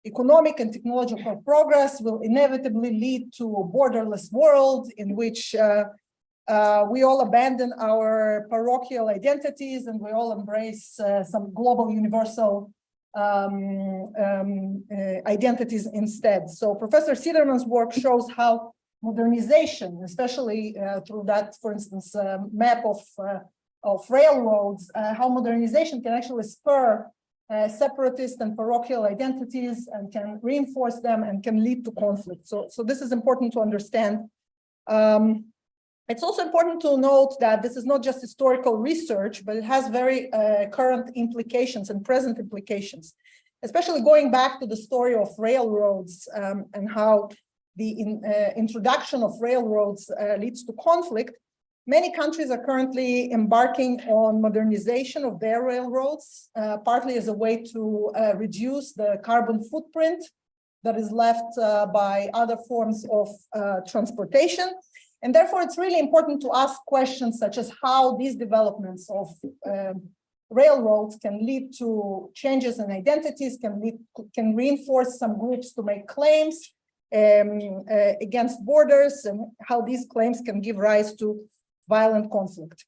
economic and technological progress will inevitably lead to a borderless world in which we all abandon our parochial identities and we all embrace some global universal identities instead. So Professor Cederman's work shows how modernization, especially through that, for instance, map of railroads, how modernization can actually spur separatist and parochial identities and can reinforce them and can lead to conflict. So this is important to understand. It's also important to note that this is not just historical research, but it has very current implications and present implications, especially going back to the story of railroads and how the introduction of railroads leads to conflict. Many countries are currently embarking on modernization of their railroads, partly as a way to reduce the carbon footprint that is left by other forms of transportation. And therefore, it's really important to ask questions such as how these developments of railroads can lead to changes in identities, can reinforce some groups to make claims against borders, and how these claims can give rise to violent conflict.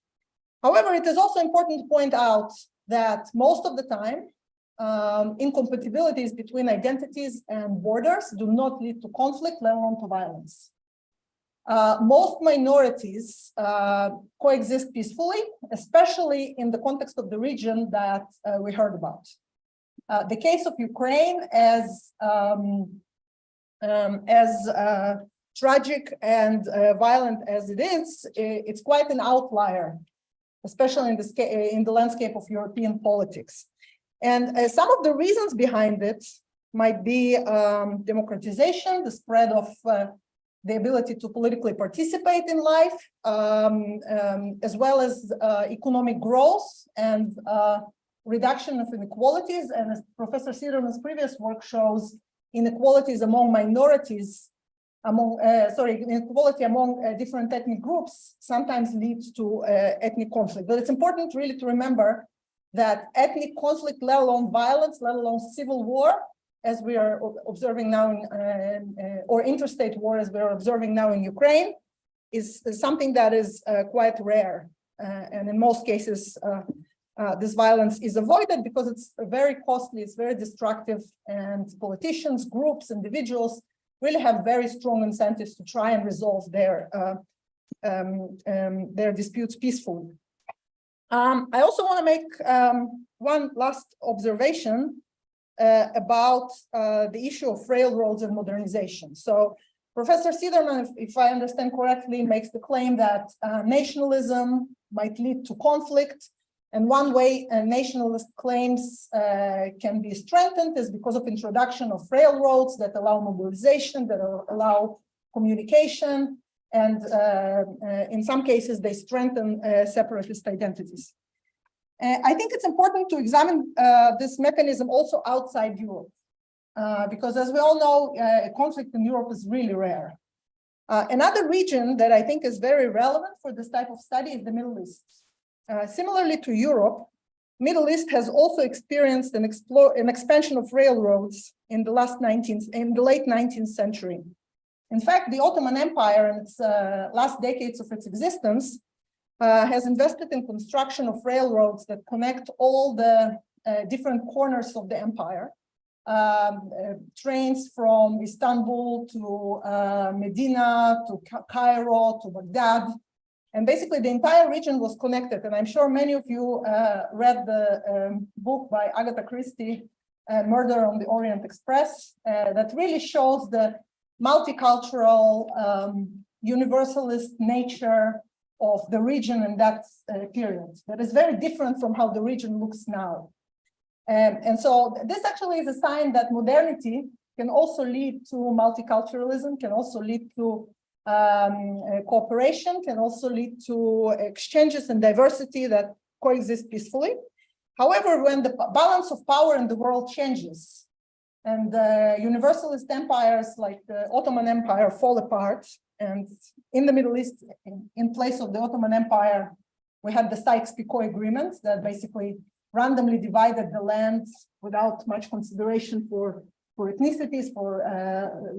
However, it is also important to point out that most of the time, incompatibilities between identities and borders do not lead to conflict, let alone to violence. most minorities coexist peacefully, especially in the context of the region that we heard about. The case of Ukraine, as tragic and violent as it is, it's quite an outlier, especially in the landscape of European politics. And some of the reasons behind it might be democratization, the spread of the ability to politically participate in life, as well as economic growth and reduction of inequalities. And as Professor Cederman's previous work shows, inequalities among minorities, inequality among different ethnic groups sometimes leads to ethnic conflict. But it's important really to remember that ethnic conflict, let alone violence, let alone civil war, as we are observing now, or interstate war, as we are observing now in Ukraine, is something that is quite rare. And in most cases, this violence is avoided because it's very costly, it's very destructive, and politicians, groups, individuals really have very strong incentives to try and resolve their disputes peacefully. I also want to make one last observation about the issue of railroads and modernization. So Professor Cederman, if I understand correctly, makes the claim that nationalism might lead to conflict. And one way nationalist claims can be strengthened is because of introduction of railroads that allow mobilization, that allow communication, and in some cases they strengthen separatist identities. I think it's important to examine this mechanism also outside Europe, because as we all know, a conflict in Europe is really rare. Another region that I think is very relevant for this type of study is the Middle East. Similarly to Europe, Middle East has also experienced an expansion of railroads in the late 19th century. In fact, the Ottoman Empire in its last decades of its existence has invested in construction of railroads that connect all the different corners of the empire. Trains from Istanbul to Medina, to Cairo, to Baghdad. And basically the entire region was connected. And I'm sure many of you read the book by Agatha Christie, Murder on the Orient Express, that really shows the multicultural, universalist nature of the region in that period. That is very different from how the region looks now. And so this actually is a sign that modernity can also lead to multiculturalism, can also lead to cooperation, can also lead to exchanges and diversity that coexist peacefully. However, when the balance of power in the world changes and universalist empires like the Ottoman Empire fall apart, and in the Middle East, in place of the Ottoman Empire, we had the Sykes-Picot Agreement that basically randomly divided the land without much consideration for ethnicities, for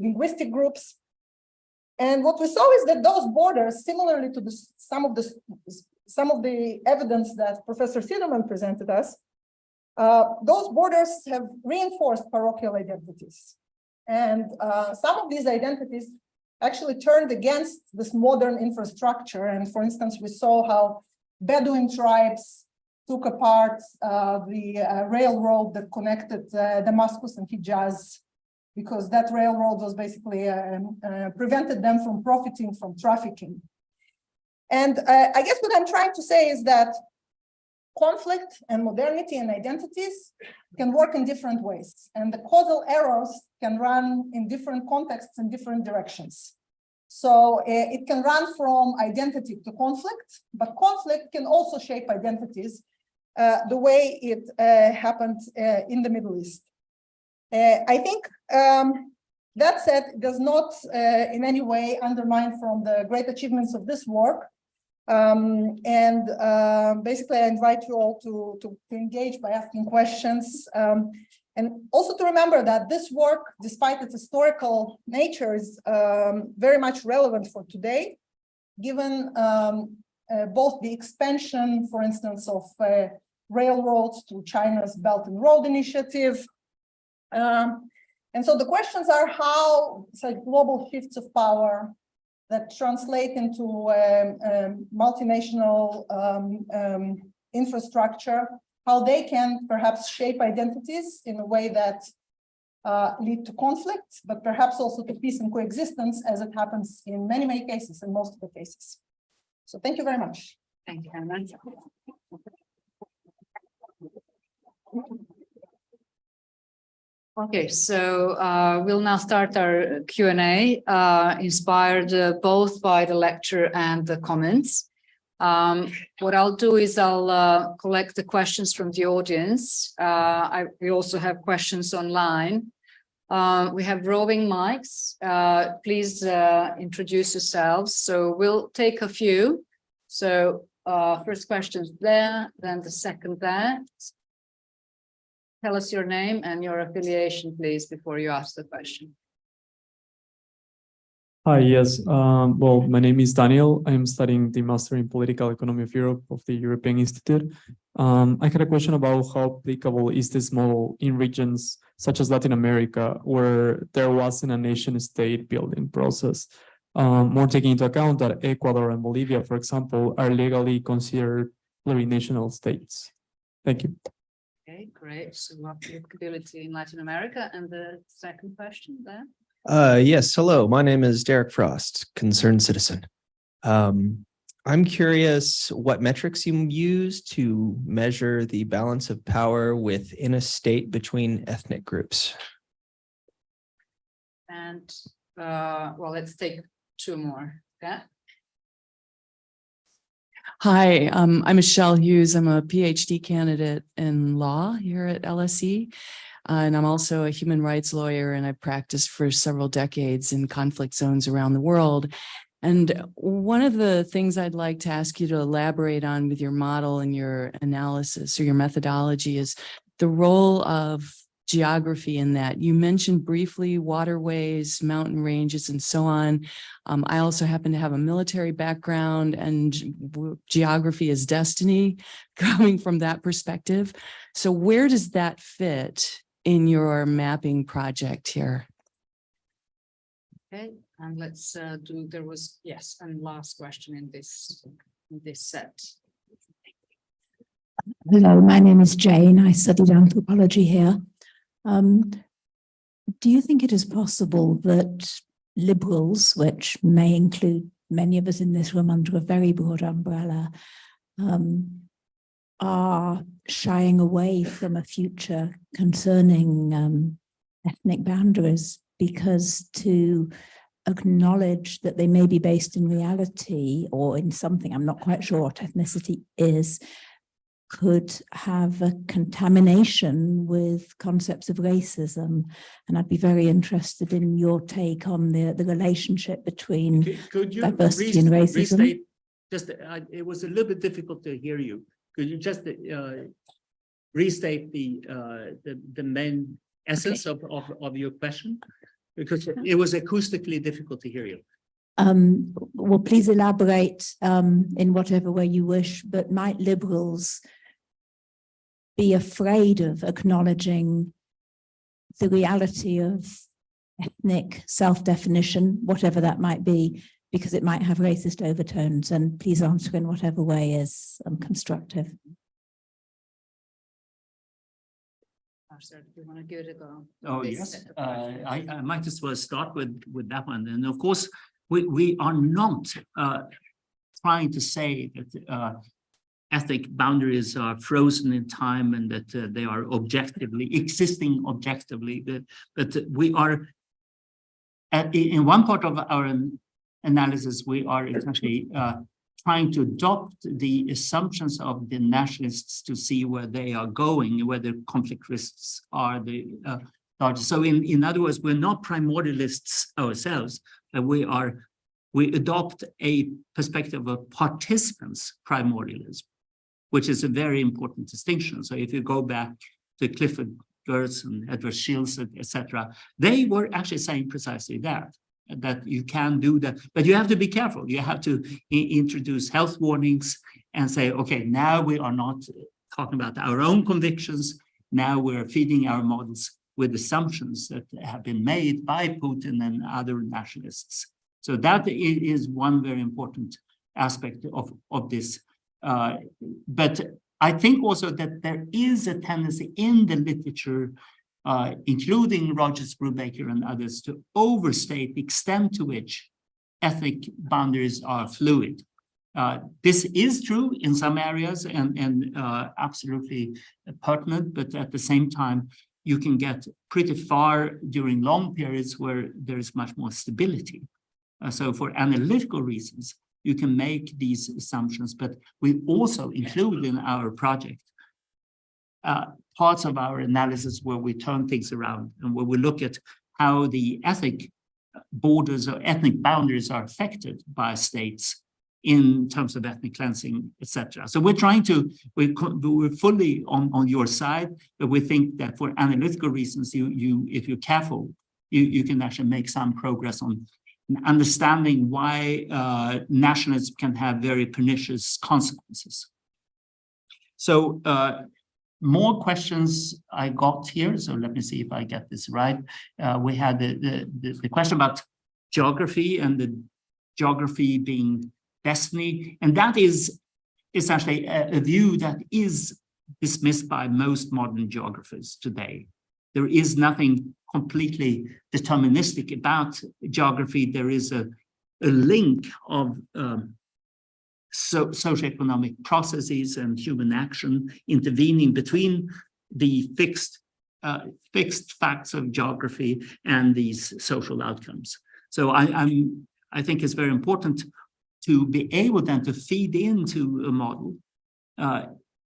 linguistic groups. And what we saw is that those borders, similarly to some of the evidence that Professor Cederman presented us, those borders have reinforced parochial identities. And some of these identities actually turned against this modern infrastructure. And for instance, we saw how Bedouin tribes took apart the railroad that connected Damascus and Hijaz, because that railroad was basically prevented them from profiting from trafficking. And I guess what I'm trying to say is that conflict and modernity and identities can work in different ways, and the causal arrows can run in different contexts in different directions. So it can run from identity to conflict, but conflict can also shape identities the way it happened in the Middle East. I think that said, it does not in any way undermine from the great achievements of this work. Basically, I invite you all to engage by asking questions. And also to remember that this work, despite its historical nature, is very much relevant for today, given both the expansion, for instance, of railroads to China's Belt and Road Initiative. And so the questions are how global shifts of power that translate into multinational infrastructure, how they can perhaps shape identities in a way that lead to conflict, but perhaps also to peace and coexistence, as it happens in many, many cases, in most of the cases. So thank you very much. Thank you, Herman. Okay, so we'll now start our Q&A, inspired both by the lecture and the comments. What I'll do is I'll collect the questions from the audience. We also have questions online. We have roving mics. Please introduce yourselves. So we'll take a few. So first question's there, then the second there. Tell us your name and your affiliation, please, before you ask the question. Hi, yes. Well, my name is Daniel. I'm studying the Master in Political Economy of Europe of the European Institute. I had a question about how applicable is this model in regions such as Latin America, where there wasn't a nation-state building process. More taking into account that Ecuador and Bolivia, for example, are legally considered plurinational states. Thank you. Okay, great. So applicability in Latin America. And the second question there. Yes, hello. My name is Derek Frost, concerned citizen. I'm curious what metrics you use to measure the balance of power within a state between ethnic groups. And well, let's take two more. Yeah. Hi, I'm Michelle Hughes. I'm a PhD candidate in law here at LSE. And I'm also a human rights lawyer, and I've practiced for several decades in conflict zones around the world. And one of the things I'd like to ask you to elaborate on with your model and your analysis or your methodology is the role of geography in that. You mentioned briefly waterways, mountain ranges, and so on. I also happen to have a military background, and geography is destiny coming from that perspective. So where does that fit in your mapping project here? Okay, and let's do, there was, yes, and last question in this set. Hello, my name is Jane. I studied anthropology here. Do you think it is possible that liberals, which may include many of us in this room under a very broad umbrella, are shying away from a future concerning ethnic boundaries because to acknowledge that they may be based in reality or in something, I'm not quite sure what ethnicity is, could have a contamination with concepts of racism. And I'd be very interested in your take on the relationship between Could you diversity and racism. restate, just, it was a little bit difficult to hear you. Could you just restate the main essence of your question? Because it was acoustically difficult to hear you. Well, please elaborate in whatever way you wish, but might liberals be afraid of acknowledging the reality of ethnic self-definition, whatever that might be, because it might have racist overtones? And please answer in whatever way is constructive. Do you want to give it a go? Oh, yes. I might as well start with that one. And of course, we are not trying to say that ethnic boundaries are frozen in time and that they are existing objectively. But we are, in one part of our analysis, we are essentially trying to adopt the assumptions of the nationalists to see where they are going, where the conflict risks are the largest. So in other words, we're not primordialists ourselves, but we adopt a perspective of participants' primordialism, which is a very important distinction. So if you go back to Clifford Geertz and Edward Shields, etc., they were actually saying precisely that you can do that, but you have to be careful. You have to introduce health warnings and say, okay, now we are not talking about our own convictions. Now we're feeding our models with assumptions that have been made by Putin and other nationalists. So that is one very important aspect of this. But I think also that there is a tendency in the literature, including Rogers, Brubaker, and others, to overstate the extent to which ethnic boundaries are fluid. This is true in some areas and absolutely pertinent, but at the same time, you can get pretty far during long periods where there is much more stability. So for analytical reasons, you can make these assumptions, but we also include in our project parts of our analysis where we turn things around and where we look at how the ethnic borders or ethnic boundaries are affected by states in terms of ethnic cleansing, etc. So we're trying to, we're fully on your side, but we think that for analytical reasons, if you're careful, you can actually make some progress on understanding why nationalism can have very pernicious consequences. So more questions I got here. So let me see if I get this right. We had the question about geography and the geography being destiny. And that is essentially a view that is dismissed by most modern geographers today. There is nothing completely deterministic about geography. There is a link of socioeconomic processes and human action intervening between the fixed facts of geography and these social outcomes. So I think it's very important to be able then to feed into a model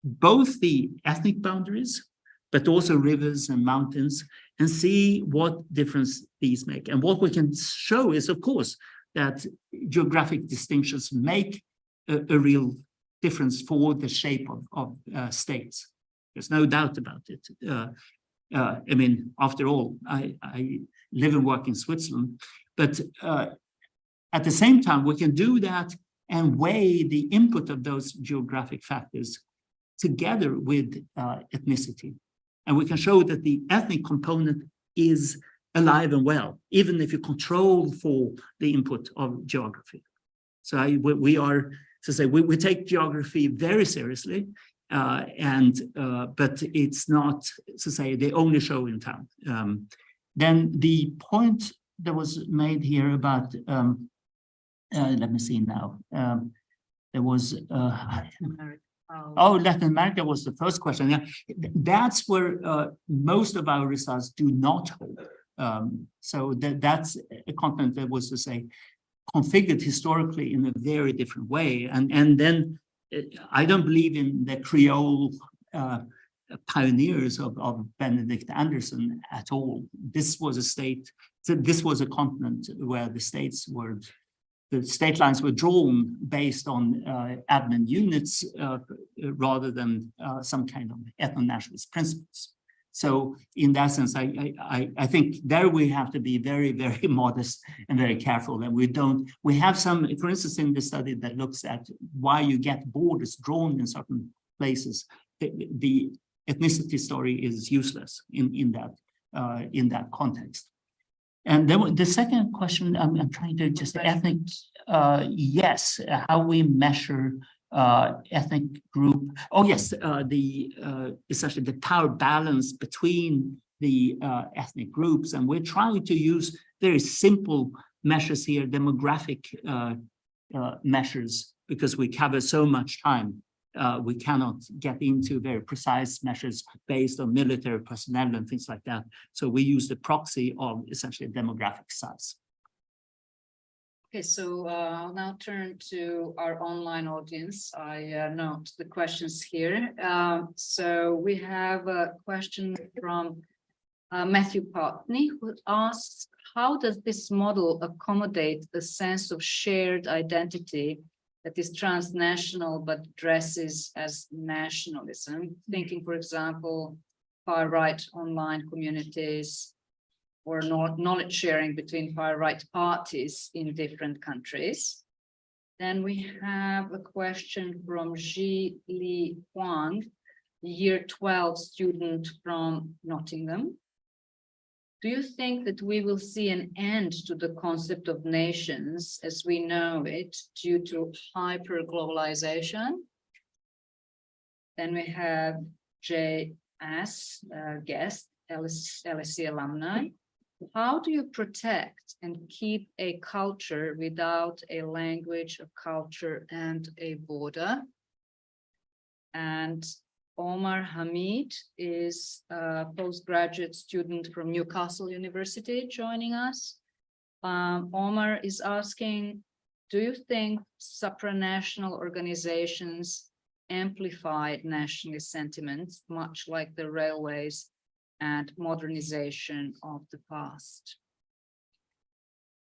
both the ethnic boundaries, but also rivers and mountains, and see what difference these make. And what we can show is, of course, that geographic distinctions make a real difference for the shape of states. There's no doubt about it. I mean, after all, I live and work in Switzerland, but at the same time, we can do that and weigh the input of those geographic factors together with ethnicity. And we can show that the ethnic component is alive and well, even if you control for the input of geography. So we are, so say, we take geography very seriously, but it's not, so say, the only show in town. Then the point that was made here about, let me see now, there was, Latin America was the first question. Yeah, that's where most of our results do not hold. So that's a continent that was, to say, configured historically in a very different way. And then I don't believe in the Creole pioneers of Benedict Anderson at all. This was a state, so this was a continent where the state lines were drawn based on admin units rather than some kind of ethno-nationalist principles. So in that sense, I think there we have to be very, very modest and very careful. And we have some, for instance, in the study that looks at why you get borders drawn in certain places, the ethnicity story is useless in that context. And then the second question, I'm trying to just ethnic, yes, how we measure ethnic group. Oh yes, essentially the power balance between the ethnic groups, and we're trying to use very simple measures here, demographic measures, because we cover so much time. We cannot get into very precise measures based on military personnel and things like that. So we use the proxy of essentially demographic size. Okay, so I'll now turn to our online audience. I note the questions here. So we have a question from Matthew Partney, who asks, how does this model accommodate the sense of shared identity that is transnational but dresses as nationalism? Thinking, for example, far-right online communities, or knowledge sharing between far-right parties in different countries. Then we have a question from Ji Li Huang, year 12 student from Nottingham. Do you think that we will see an end to the concept of nations as we know it due to hyper-globalization? Then we have J.S. Guest, LSE alumni. How do you protect and keep a culture without a language, a culture, and a border? And Omar Hamid is a postgraduate student from Newcastle University joining us. Omar is asking, do you think supranational organizations amplify nationalist sentiments, much like the railways and modernization of the past?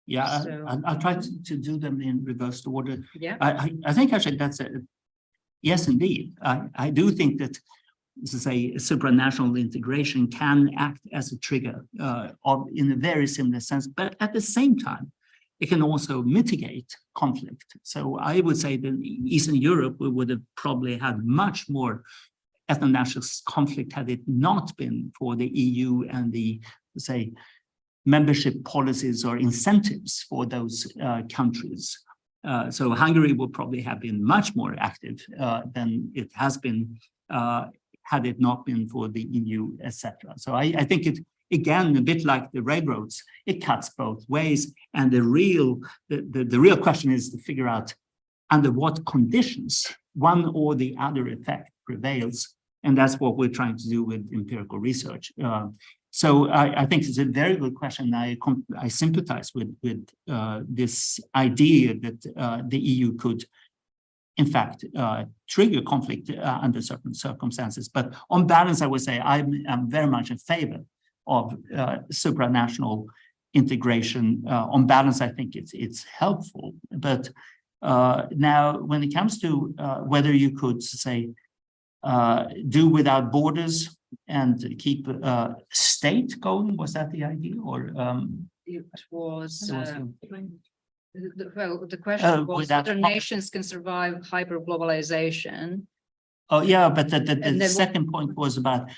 Yeah, So, I'll try to do them in reverse order. yeah. I think actually that's a yes, indeed. I do think that, to say, supranational integration can act as a trigger in a very similar sense, but at the same time, it can also mitigate conflict. So I would say that in Eastern Europe, we would have probably had much more ethno-nationalist conflict had it not been for the EU and the, say, membership policies or incentives for those countries. So Hungary would probably have been much more active than it has been had it not been for the EU, etc. So I think it, again, a bit like the railroads, it cuts both ways. And the real question is to figure out under what conditions one or the other effect prevails. And that's what we're trying to do with empirical research. So I think it's a very good question. I sympathize with this idea that the EU could, in fact, trigger conflict under certain circumstances. But on balance, I would say I'm very much in favor of supranational integration. On balance, I think it's helpful. But now, when it comes to whether you could say do without borders and keep state going, was that the idea, or it was? Well, the question was whether nations can survive hyperglobalization. Oh yeah, but the second point was about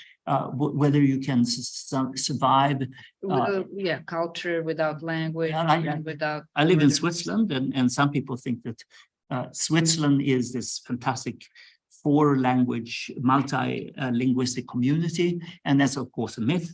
whether you can survive. Yeah, culture without language, and without. I live in Switzerland, and some people think that Switzerland is this fantastic four-language, multi-linguistic community, and that's of course a myth.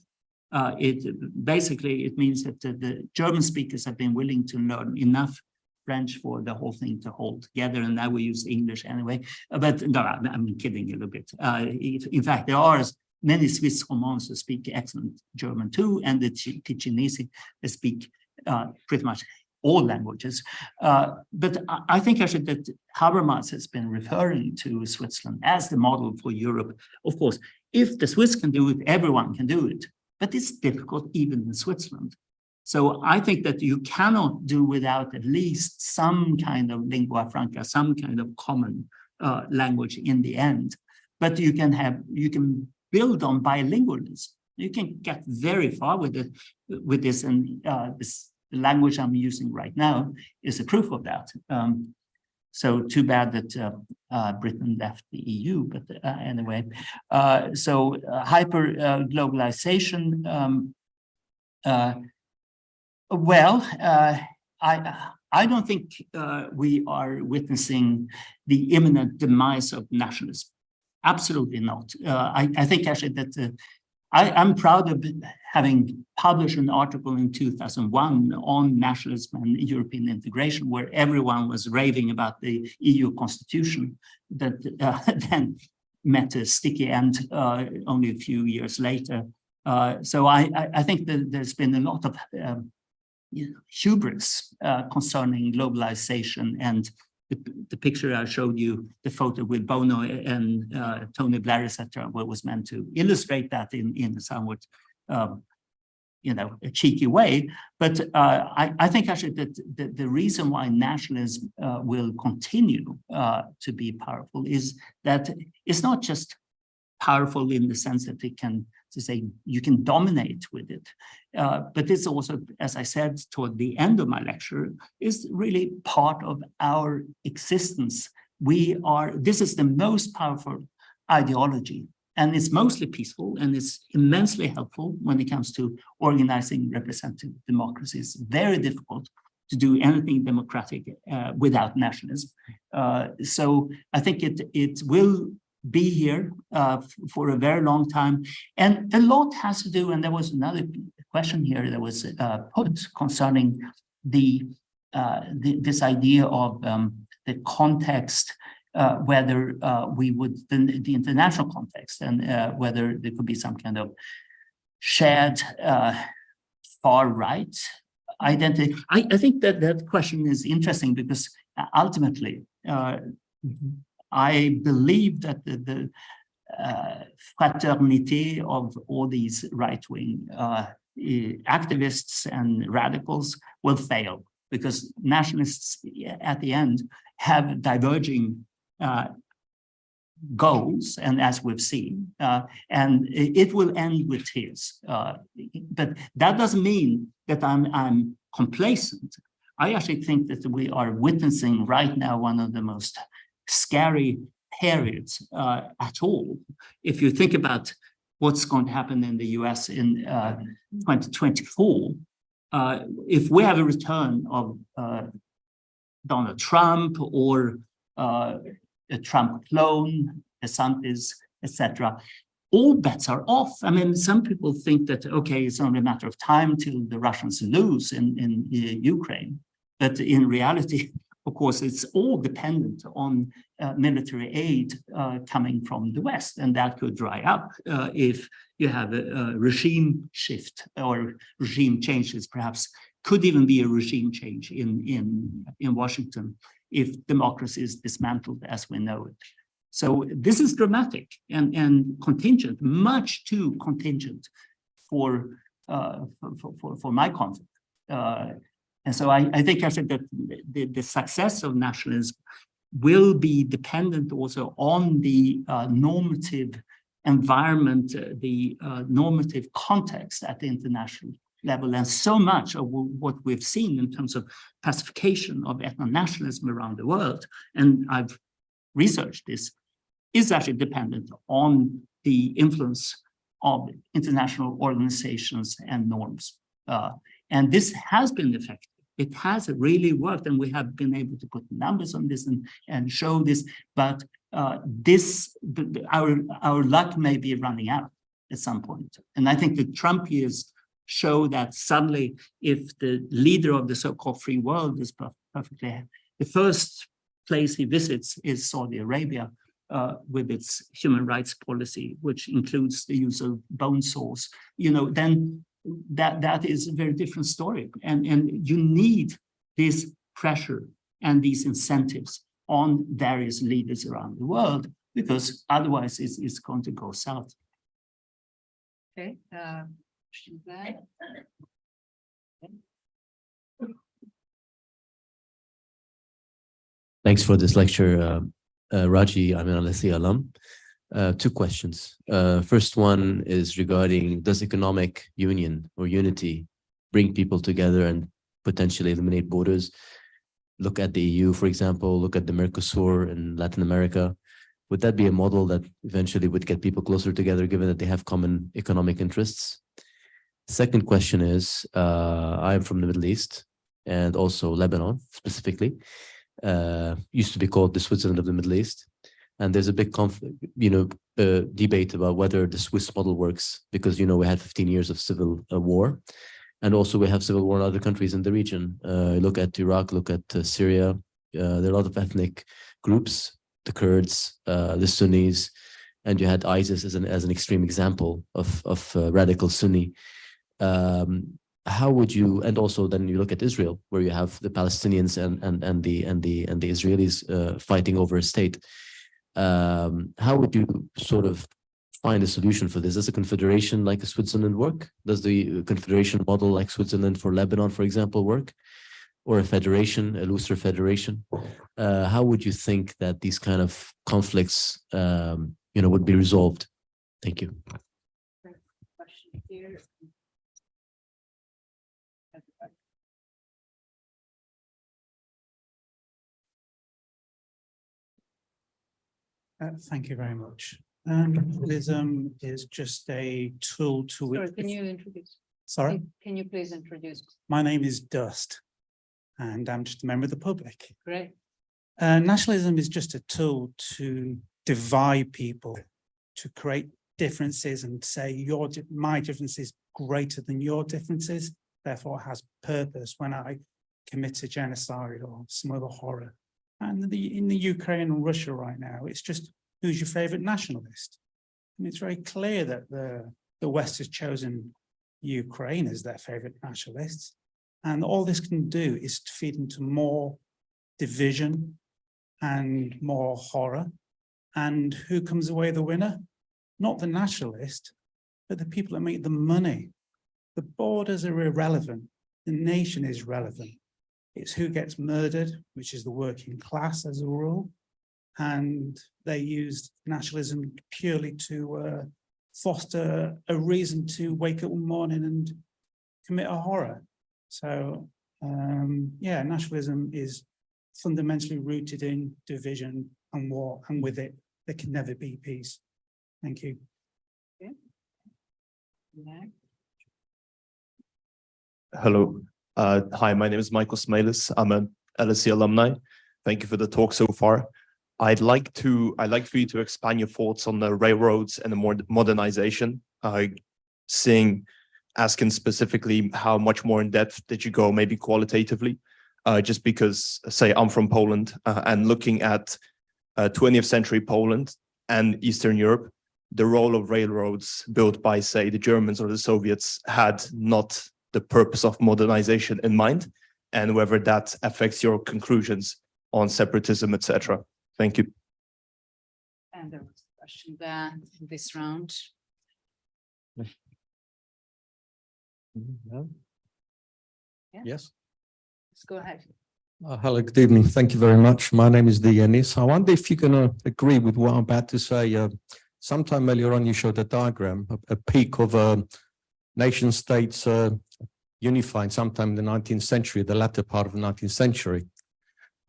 It means that the German speakers have been willing to learn enough French for the whole thing to hold together, and now we use English anyway. But no, I'm kidding a little bit. In fact, there are many Swiss Romans who speak excellent German too, and the Ticinesi speak pretty much all languages. But I think actually that Habermas has been referring to Switzerland as the model for Europe. Of course, if the Swiss can do it, everyone can do it. But it's difficult even in Switzerland. So I think that you cannot do without at least some kind of lingua franca, some kind of common language in the end. But you can build on bilingualism. You can get very far with this, and this language I'm using right now is a proof of that. So too bad that Britain left the EU, but anyway. So hyper globalization. I don't think we are witnessing the imminent demise of nationalism. Absolutely not. I think actually that I'm proud of having published an article in 2001 on nationalism and European integration, where everyone was raving about the EU constitution that then met a sticky end only a few years later. So I think that there's been a lot of hubris concerning globalization, and the picture I showed you, the photo with Bono and Tony Blair, etc., was meant to illustrate that in a somewhat, a cheeky way. But I think actually that the reason why nationalism will continue to be powerful is that it's not just powerful in the sense that it can, to say, you can dominate with it. But it's also, as I said toward the end of my lecture, is really part of our existence. This is the most powerful ideology and it's mostly peaceful, and it's immensely helpful when it comes to organizing representative democracy. It's very difficult to do anything democratic without nationalism. So I think it will be here for a very long time. And a lot has to do, and there was another question here that was put concerning this idea of the context, whether we would, the international context, and whether there could be some kind of shared far right identity. I think that question is interesting because ultimately, I believe that the fraternité of all these right-wing activists and radicals will fail, because nationalists at the end have diverging goals, and as we've seen, and it will end with tears. But that doesn't mean that I'm complacent. I actually think that we are witnessing right now one of the most scary periods at all. If you think about what's going to happen in the US in 2024, if we have a return of Donald Trump or a Trump clone, DeSantis, etc., all bets are off. I mean, some people think that, okay, it's only a matter of time till the Russians lose in Ukraine. But in reality, of course, it's all dependent on military aid coming from the West, and that could dry up if you have a regime shift or regime changes. Perhaps could even be a regime change in Washington if democracy is dismantled as we know it. So this is dramatic and contingent, much too contingent for my conflict. And so I think I said that the success of nationalism will be dependent also on the normative environment, the normative context at the international level. And so much of what we've seen in terms of pacification of ethno-nationalism around the world, and I've researched this, is actually dependent on the influence of international organizations and norms. And this has been effective. It has really worked, and we have been able to put numbers on this and show this, but our luck may be running out at some point. And I think the Trump years show that suddenly, if the leader of the so-called free world is perfectly, the first place he visits is Saudi Arabia with its human rights policy, which includes the use of bone saws, then that is a very different story. And you need this pressure and these incentives on various leaders around the world, because otherwise it's going to go south. Okay. Thanks for this lecture, Raji. I'm an LSE alum. 2 questions. First one is regarding, does economic union or unity bring people together and potentially eliminate borders? Look at the EU, for example, look at the Mercosur in Latin America. Would that be a model that eventually would get people closer together, given that they have common economic interests? Second question is, I'm from the Middle East and also Lebanon specifically. Used to be called the Switzerland of the Middle East. And there's a big debate about whether the Swiss model works, because, we had 15 years of civil war. And also we have civil war in other countries in the region. Look at Iraq, look at Syria. There are a lot of ethnic groups, the Kurds, the Sunnis, and you had ISIS as an extreme example of radical Sunni. How would you, and also then you look at Israel, where you have the Palestinians and the Israelis fighting over a state. How would you sort of find a solution for this? Does a confederation like a Switzerland work? Does the confederation model like Switzerland for Lebanon, for example, work? Or a federation, a looser federation? How would you think that these kind of conflicts, would be resolved? Thank you. Question here. Thank you very much. Nationalism is just a tool to. Sorry, can you introduce? Sorry, Can you please introduce? my name is Dust, and I'm just a member of the public. Great. Nationalism is just a tool to divide people, to create differences and say my difference is greater than your differences, therefore has purpose when I commit a genocide or some other horror. And in the Ukraine and Russia right now, it's just who's your favorite nationalist? And it's very clear that the West has chosen Ukraine as their favorite nationalists. And all this can do is to feed into more division and more horror. And who comes away the winner? Not the nationalist, but the people that make the money. The borders are irrelevant. The nation is relevant. It's who gets murdered, which is the working class as a rule. And they used nationalism purely to foster a reason to wake up one morning and commit a horror. So, yeah, nationalism is fundamentally rooted in division and war, and with it, there can never be peace. Thank you. Okay. Hello. Hi, my name is Michael Smalis. I'm an LSE alumni. Thank you for the talk so far. I'd like for you to expand your thoughts on the railroads and the modernization. Asking specifically how much more in depth did you go, maybe qualitatively? Just because, say, I'm from Poland and looking at 20th century Poland and Eastern Europe, the role of railroads built by, say, the Germans or the Soviets had not the purpose of modernization in mind, and whether that affects your conclusions on separatism, etc. Thank you. And there was a question there in this round. Yeah. Yeah. Yes. Let's go ahead. Hello, good evening. Thank you very much. My name is Denisa. I wonder if you're going to agree with what I'm about to say. Sometime earlier on, you showed a diagram, a peak of nation states unified sometime in the 19th century, the latter part of the 19th century.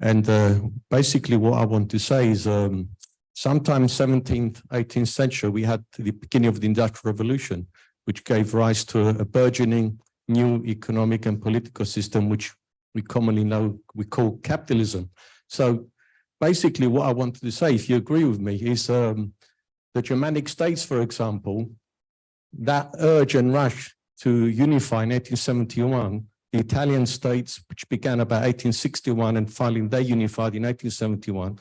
And basically what I want to say is sometime 17th, 18th century, we had the beginning of the Industrial Revolution, which gave rise to a burgeoning new economic and political system, which we commonly know, we call capitalism. So basically what I wanted to say, if you agree with me, is the Germanic states, for example, that urge and rush to unify in 1871, the Italian states, which began about 1861 and finally they unified in 1871,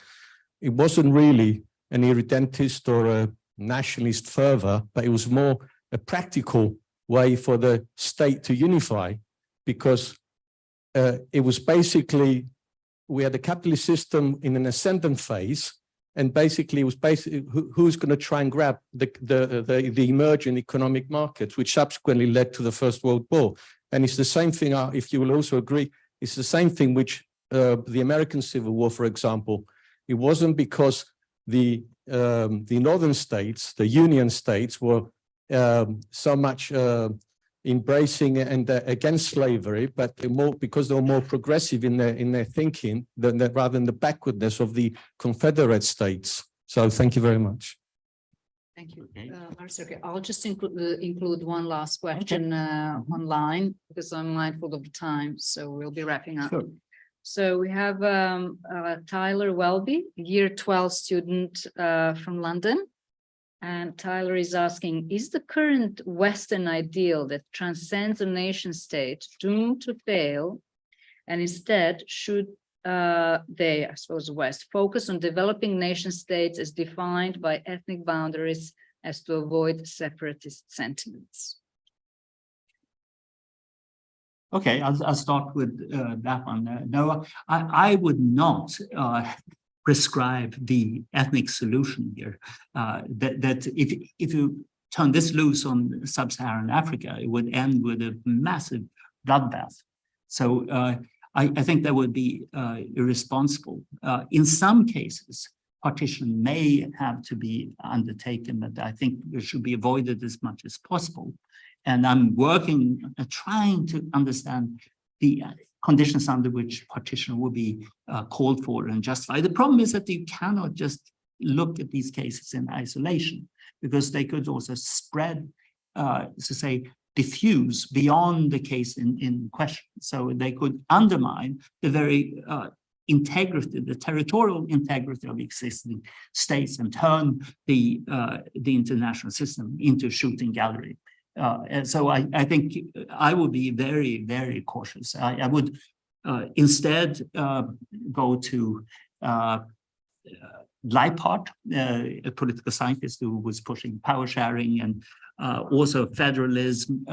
it wasn't really an irredentist or a nationalist fervor, but it was more a practical way for the state to unify, because it was basically, we had a capitalist system in an ascendant phase, and basically it was basically who's going to try and grab the emerging economic markets, which subsequently led to the First World War. And it's the same thing, if you will also agree, it's the same thing which the American Civil War, for example, it wasn't because the northern states, the Union states, were so much embracing and against slavery, but more because they were more progressive in their thinking rather than the backwardness of the Confederate states. So thank you very much. Thank you. Lars-Erik, I'll just include one last question online, because I'm mindful of the time, so we'll be wrapping up. Sure. So we have Tyler Welby, year 12 student from London. And Tyler is asking, is the current Western ideal that transcends a nation state doomed to fail? And instead, should they, I suppose, West, focus on developing nation states as defined by ethnic boundaries as to avoid separatist sentiments? Okay, I'll start with that one. No, I would not prescribe the ethnic solution here. That if you turn this loose on sub-Saharan Africa, it would end with a massive bloodbath. So I think that would be irresponsible. In some cases, partition may have to be undertaken, but I think it should be avoided as much as possible. And I'm working, trying to understand the conditions under which partition will be called for and justified. The problem is that you cannot just look at these cases in isolation, because they could also spread, diffuse beyond the case in question. So they could undermine the very integrity, the territorial integrity of existing states, and turn the international system into a shooting gallery. And so I think I would be very, very cautious. I would instead go to Leiphardt, a political scientist who was pushing power sharing and also federalism,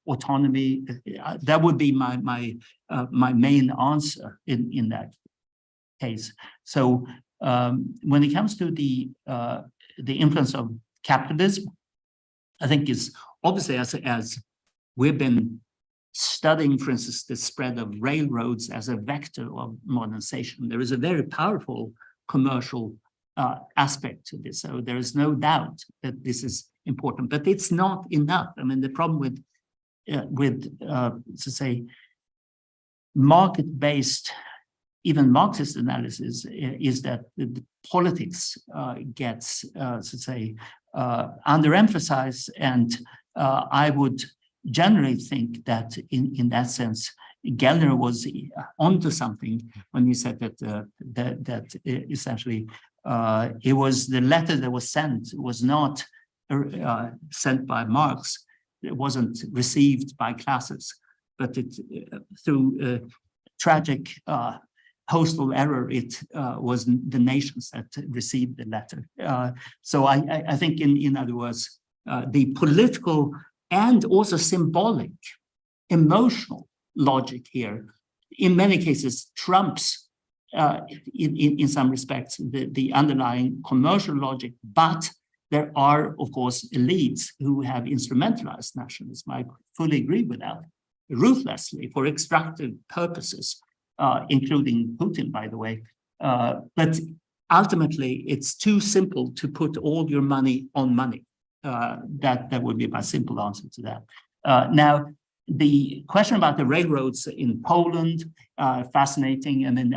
autonomy. That would be my main answer in that case. So when it comes to the influence of capitalism, I think is obviously, as we've been studying, for instance, the spread of railroads as a vector of modernization, there is a very powerful commercial aspect to this. So there is no doubt that this is important, but it's not enough. I mean, the problem with market-based, even Marxist analysis is that the politics gets, underemphasized, and I would generally think that in that sense, Gellner was onto something when he said that essentially it was the letter that was sent was not sent by Marx. It wasn't received by classes, but it through tragic postal error, it was the nations that received the letter. So I think, in other words, the political and also symbolic, emotional logic here, in many cases, trumps, in some respects, the underlying commercial logic. But there are, of course, elites who have instrumentalized nationalism. I fully agree with that, ruthlessly for extractive purposes, including Putin, by the way. But ultimately, it's too simple to put all your money on money. That would be my simple answer to that. Now, the question about the railroads in Poland, fascinating. And then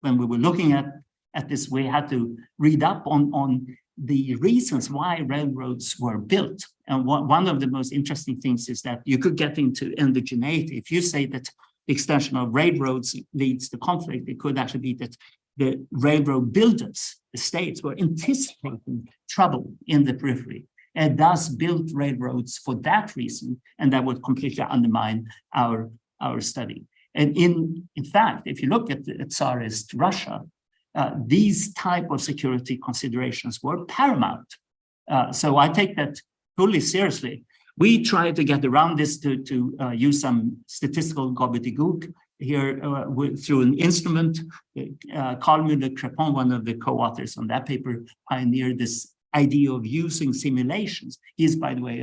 when we were looking at this, we had to read up on the reasons why railroads were built. And one of the most interesting things is that you could get into endogeneity. If you say that the extension of railroads leads to conflict, it could actually be that the railroad builders, the states, were anticipating trouble in the periphery and thus built railroads for that reason, and that would completely undermine our study. And in fact, if you look at Tsarist Russia, these type of security considerations were paramount. So I take that fully seriously. We try to get around this to use some statistical gobbledygook here through an instrument. Carl Müller-Crepon, one of the co-authors on that paper, pioneered this idea of using simulations. He is, by the way,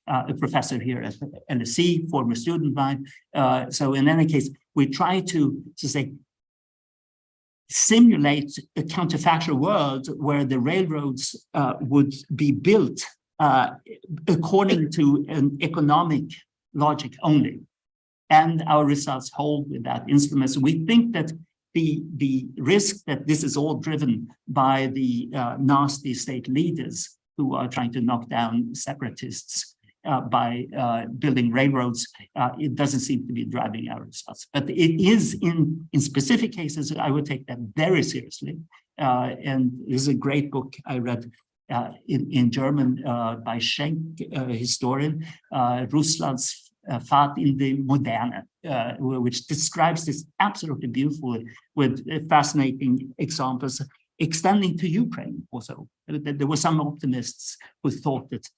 a professor here at LSE, former student of mine. So in any case, we try to say, simulate a counterfactual world where the railroads would be built according to an economic logic only. And our results hold with that instrument. So we think that the risk that this is all driven by the nasty state leaders who are trying to knock down separatists by building railroads, it doesn't seem to be driving our results. But it is in specific cases, I would take that very seriously. And this is a great book I read in German by Schenk, a historian, Russlands Fahrt in the Moderne, which describes this absolutely beautifully with fascinating examples extending to Ukraine also. There were some optimists who thought that,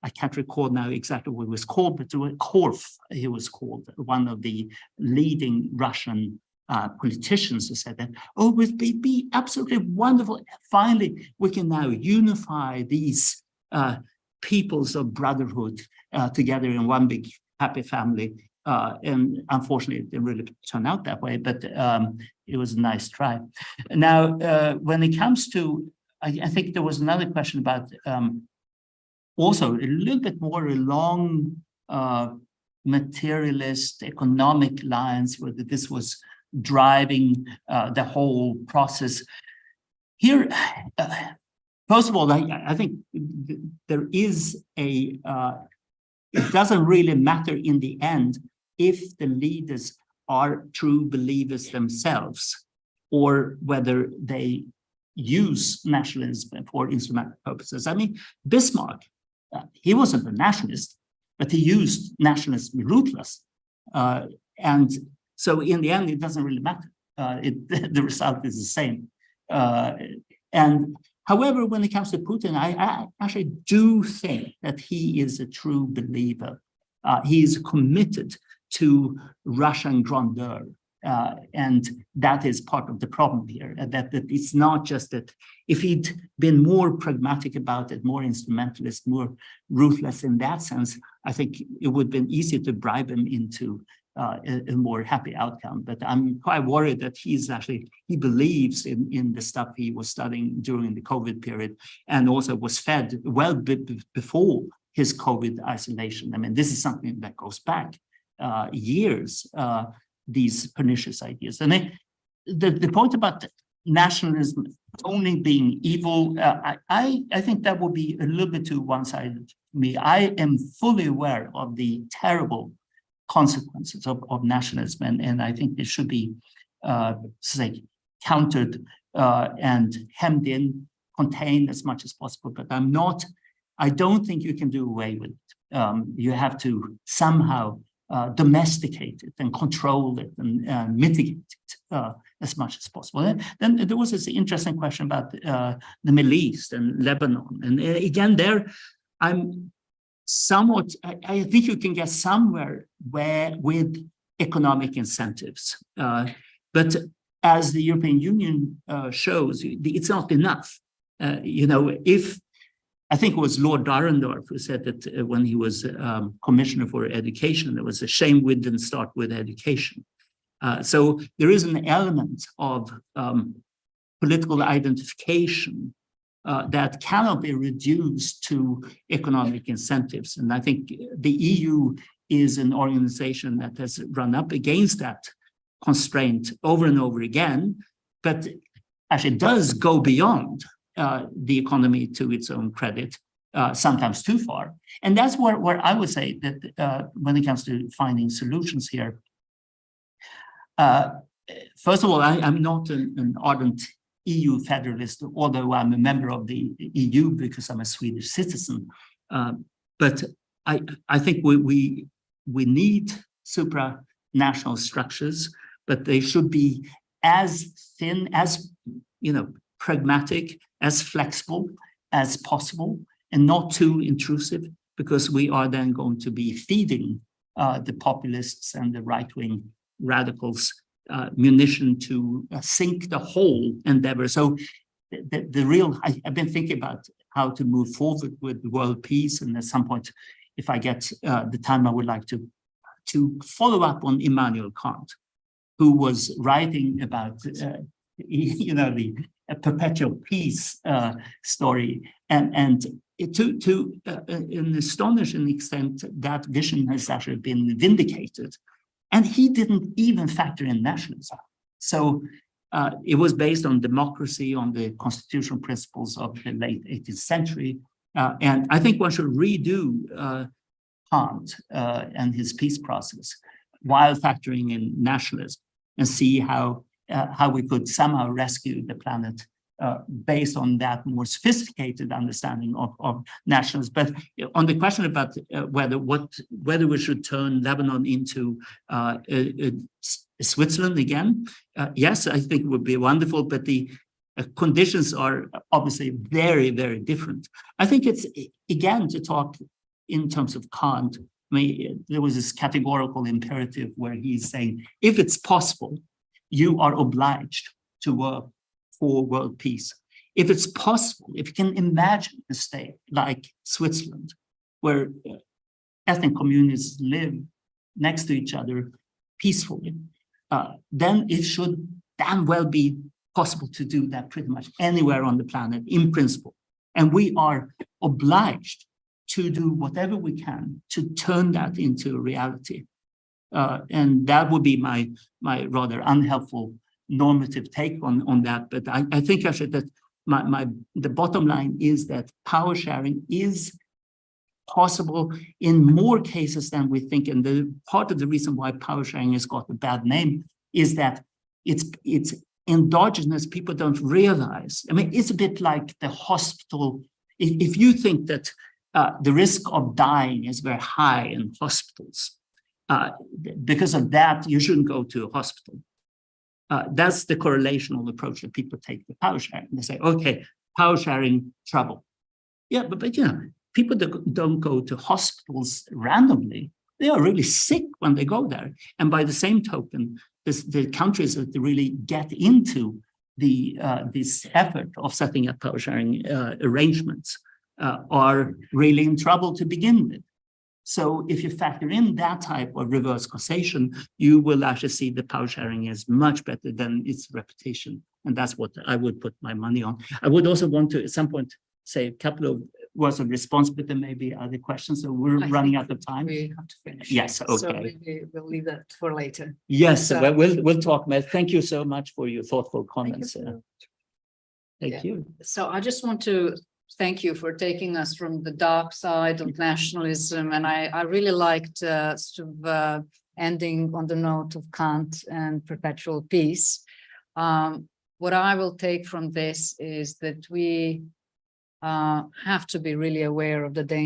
I can't recall now exactly what it was called, but Korf, he was called, one of the leading Russian politicians who said that, oh, it would be absolutely wonderful. Finally, we can now unify these peoples of brotherhood together in one big happy family. And unfortunately, it didn't really turn out that way, but it was a nice try. Now, when it comes to, I think there was another question about also a little bit more along materialist economic lines, whether this was driving the whole process. here, first of all, I think there is it doesn't really matter in the end if the leaders are true believers themselves or whether they use nationalism for instrumental purposes. I mean, Bismarck, he wasn't a nationalist, but he used nationalism ruthless. And so in the end, it doesn't really matter. The result is the same. And however, when it comes to Putin, I actually do think that he is a true believer. He is committed to Russian grandeur. And that is part of the problem here, that it's not just that if he'd been more pragmatic about it, more instrumentalist, more ruthless in that sense, I think it would have been easier to bribe him into a more happy outcome. But I'm quite worried that he believes in the stuff he was studying during the COVID period and also was fed well before his COVID isolation. I mean, this is something that goes back years, these pernicious ideas. And the point about nationalism only being evil, I think that would be a little bit too one-sided to me. I am fully aware of the terrible consequences of nationalism, and I think it should be countered and hemmed in, contained as much as possible. But I don't think you can do away with it. You have to somehow domesticate it and control it and mitigate it as much as possible. And then there was this interesting question about the Middle East and Lebanon. And again, there I'm somewhat, I think you can get somewhere with economic incentives. But as the European Union shows, it's not enough. I think it was Lord Dahrendorf who said that when he was commissioner for education, it was a shame we didn't start with education. So there is an element of political identification that cannot be reduced to economic incentives. And I think the EU is an organization that has run up against that constraint over and over again, but actually does go beyond the economy to its own credit, sometimes too far. And that's where I would say that when it comes to finding solutions here, first of all, I'm not an ardent EU federalist, although I'm a member of the EU because I'm a Swedish citizen. But I think we need supranational structures, but they should be as thin, as pragmatic, as flexible as possible, and not too intrusive, because we are then going to be feeding the populists and the right-wing radicals munition to sink the whole endeavor. So I've been thinking about how to move forward with world peace, and at some point, if I get the time, I would like to follow up on Immanuel Kant, who was writing about the perpetual peace story, and to an astonishing extent, that vision has actually been vindicated. And he didn't even factor in nationalism. So it was based on democracy, on the constitutional principles of the late 18th century. And I think one should redo Kant and his peace process while factoring in nationalism and see how we could somehow rescue the planet based on that more sophisticated understanding of nationalism. But on the question about whether we should turn Lebanon into Switzerland again, yes, I think it would be wonderful, but the conditions are obviously very, very different. I think it's, again, to talk in terms of Kant, there was this categorical imperative where he's saying, if it's possible, you are obliged to work for world peace. If it's possible, if you can imagine a state like Switzerland, where ethnic communities live next to each other peacefully, then it should damn well be possible to do that pretty much anywhere on the planet in principle. And we are obliged to do whatever we can to turn that into a reality. And that would be my rather unhelpful normative take on that. But I think actually that the bottom line is that power sharing is possible in more cases than we think. And the part of the reason why power sharing has got a bad name is that it's endogenous. People don't realize. I mean, it's a bit like the hospital. If you think that the risk of dying is very high in hospitals, because of that, you shouldn't go to a hospital. That's the correlational approach that people take to power sharing. They say, okay, power sharing, trouble. Yeah, but you know, people don't go to hospitals randomly. They are really sick when they go there. And by the same token, the countries that really get into this effort of setting up power sharing arrangements are really in trouble to begin with. So if you factor in that type of reverse causation, you will actually see the power sharing is much better than its reputation. And that's what I would put my money on. I would also want to, at some point, say a couple of words of response, but there may be other questions. So we're running out of time. We have to finish. Yes, okay. So maybe we'll leave that for later. Yes, So, we'll talk, Mel. Thank you so much for your thoughtful comments. Thank you. So I just want to thank you for taking us from the dark side of nationalism. And I really liked sort of ending on the note of Kant and perpetual peace. What I will take from this is that we have to be really aware of the danger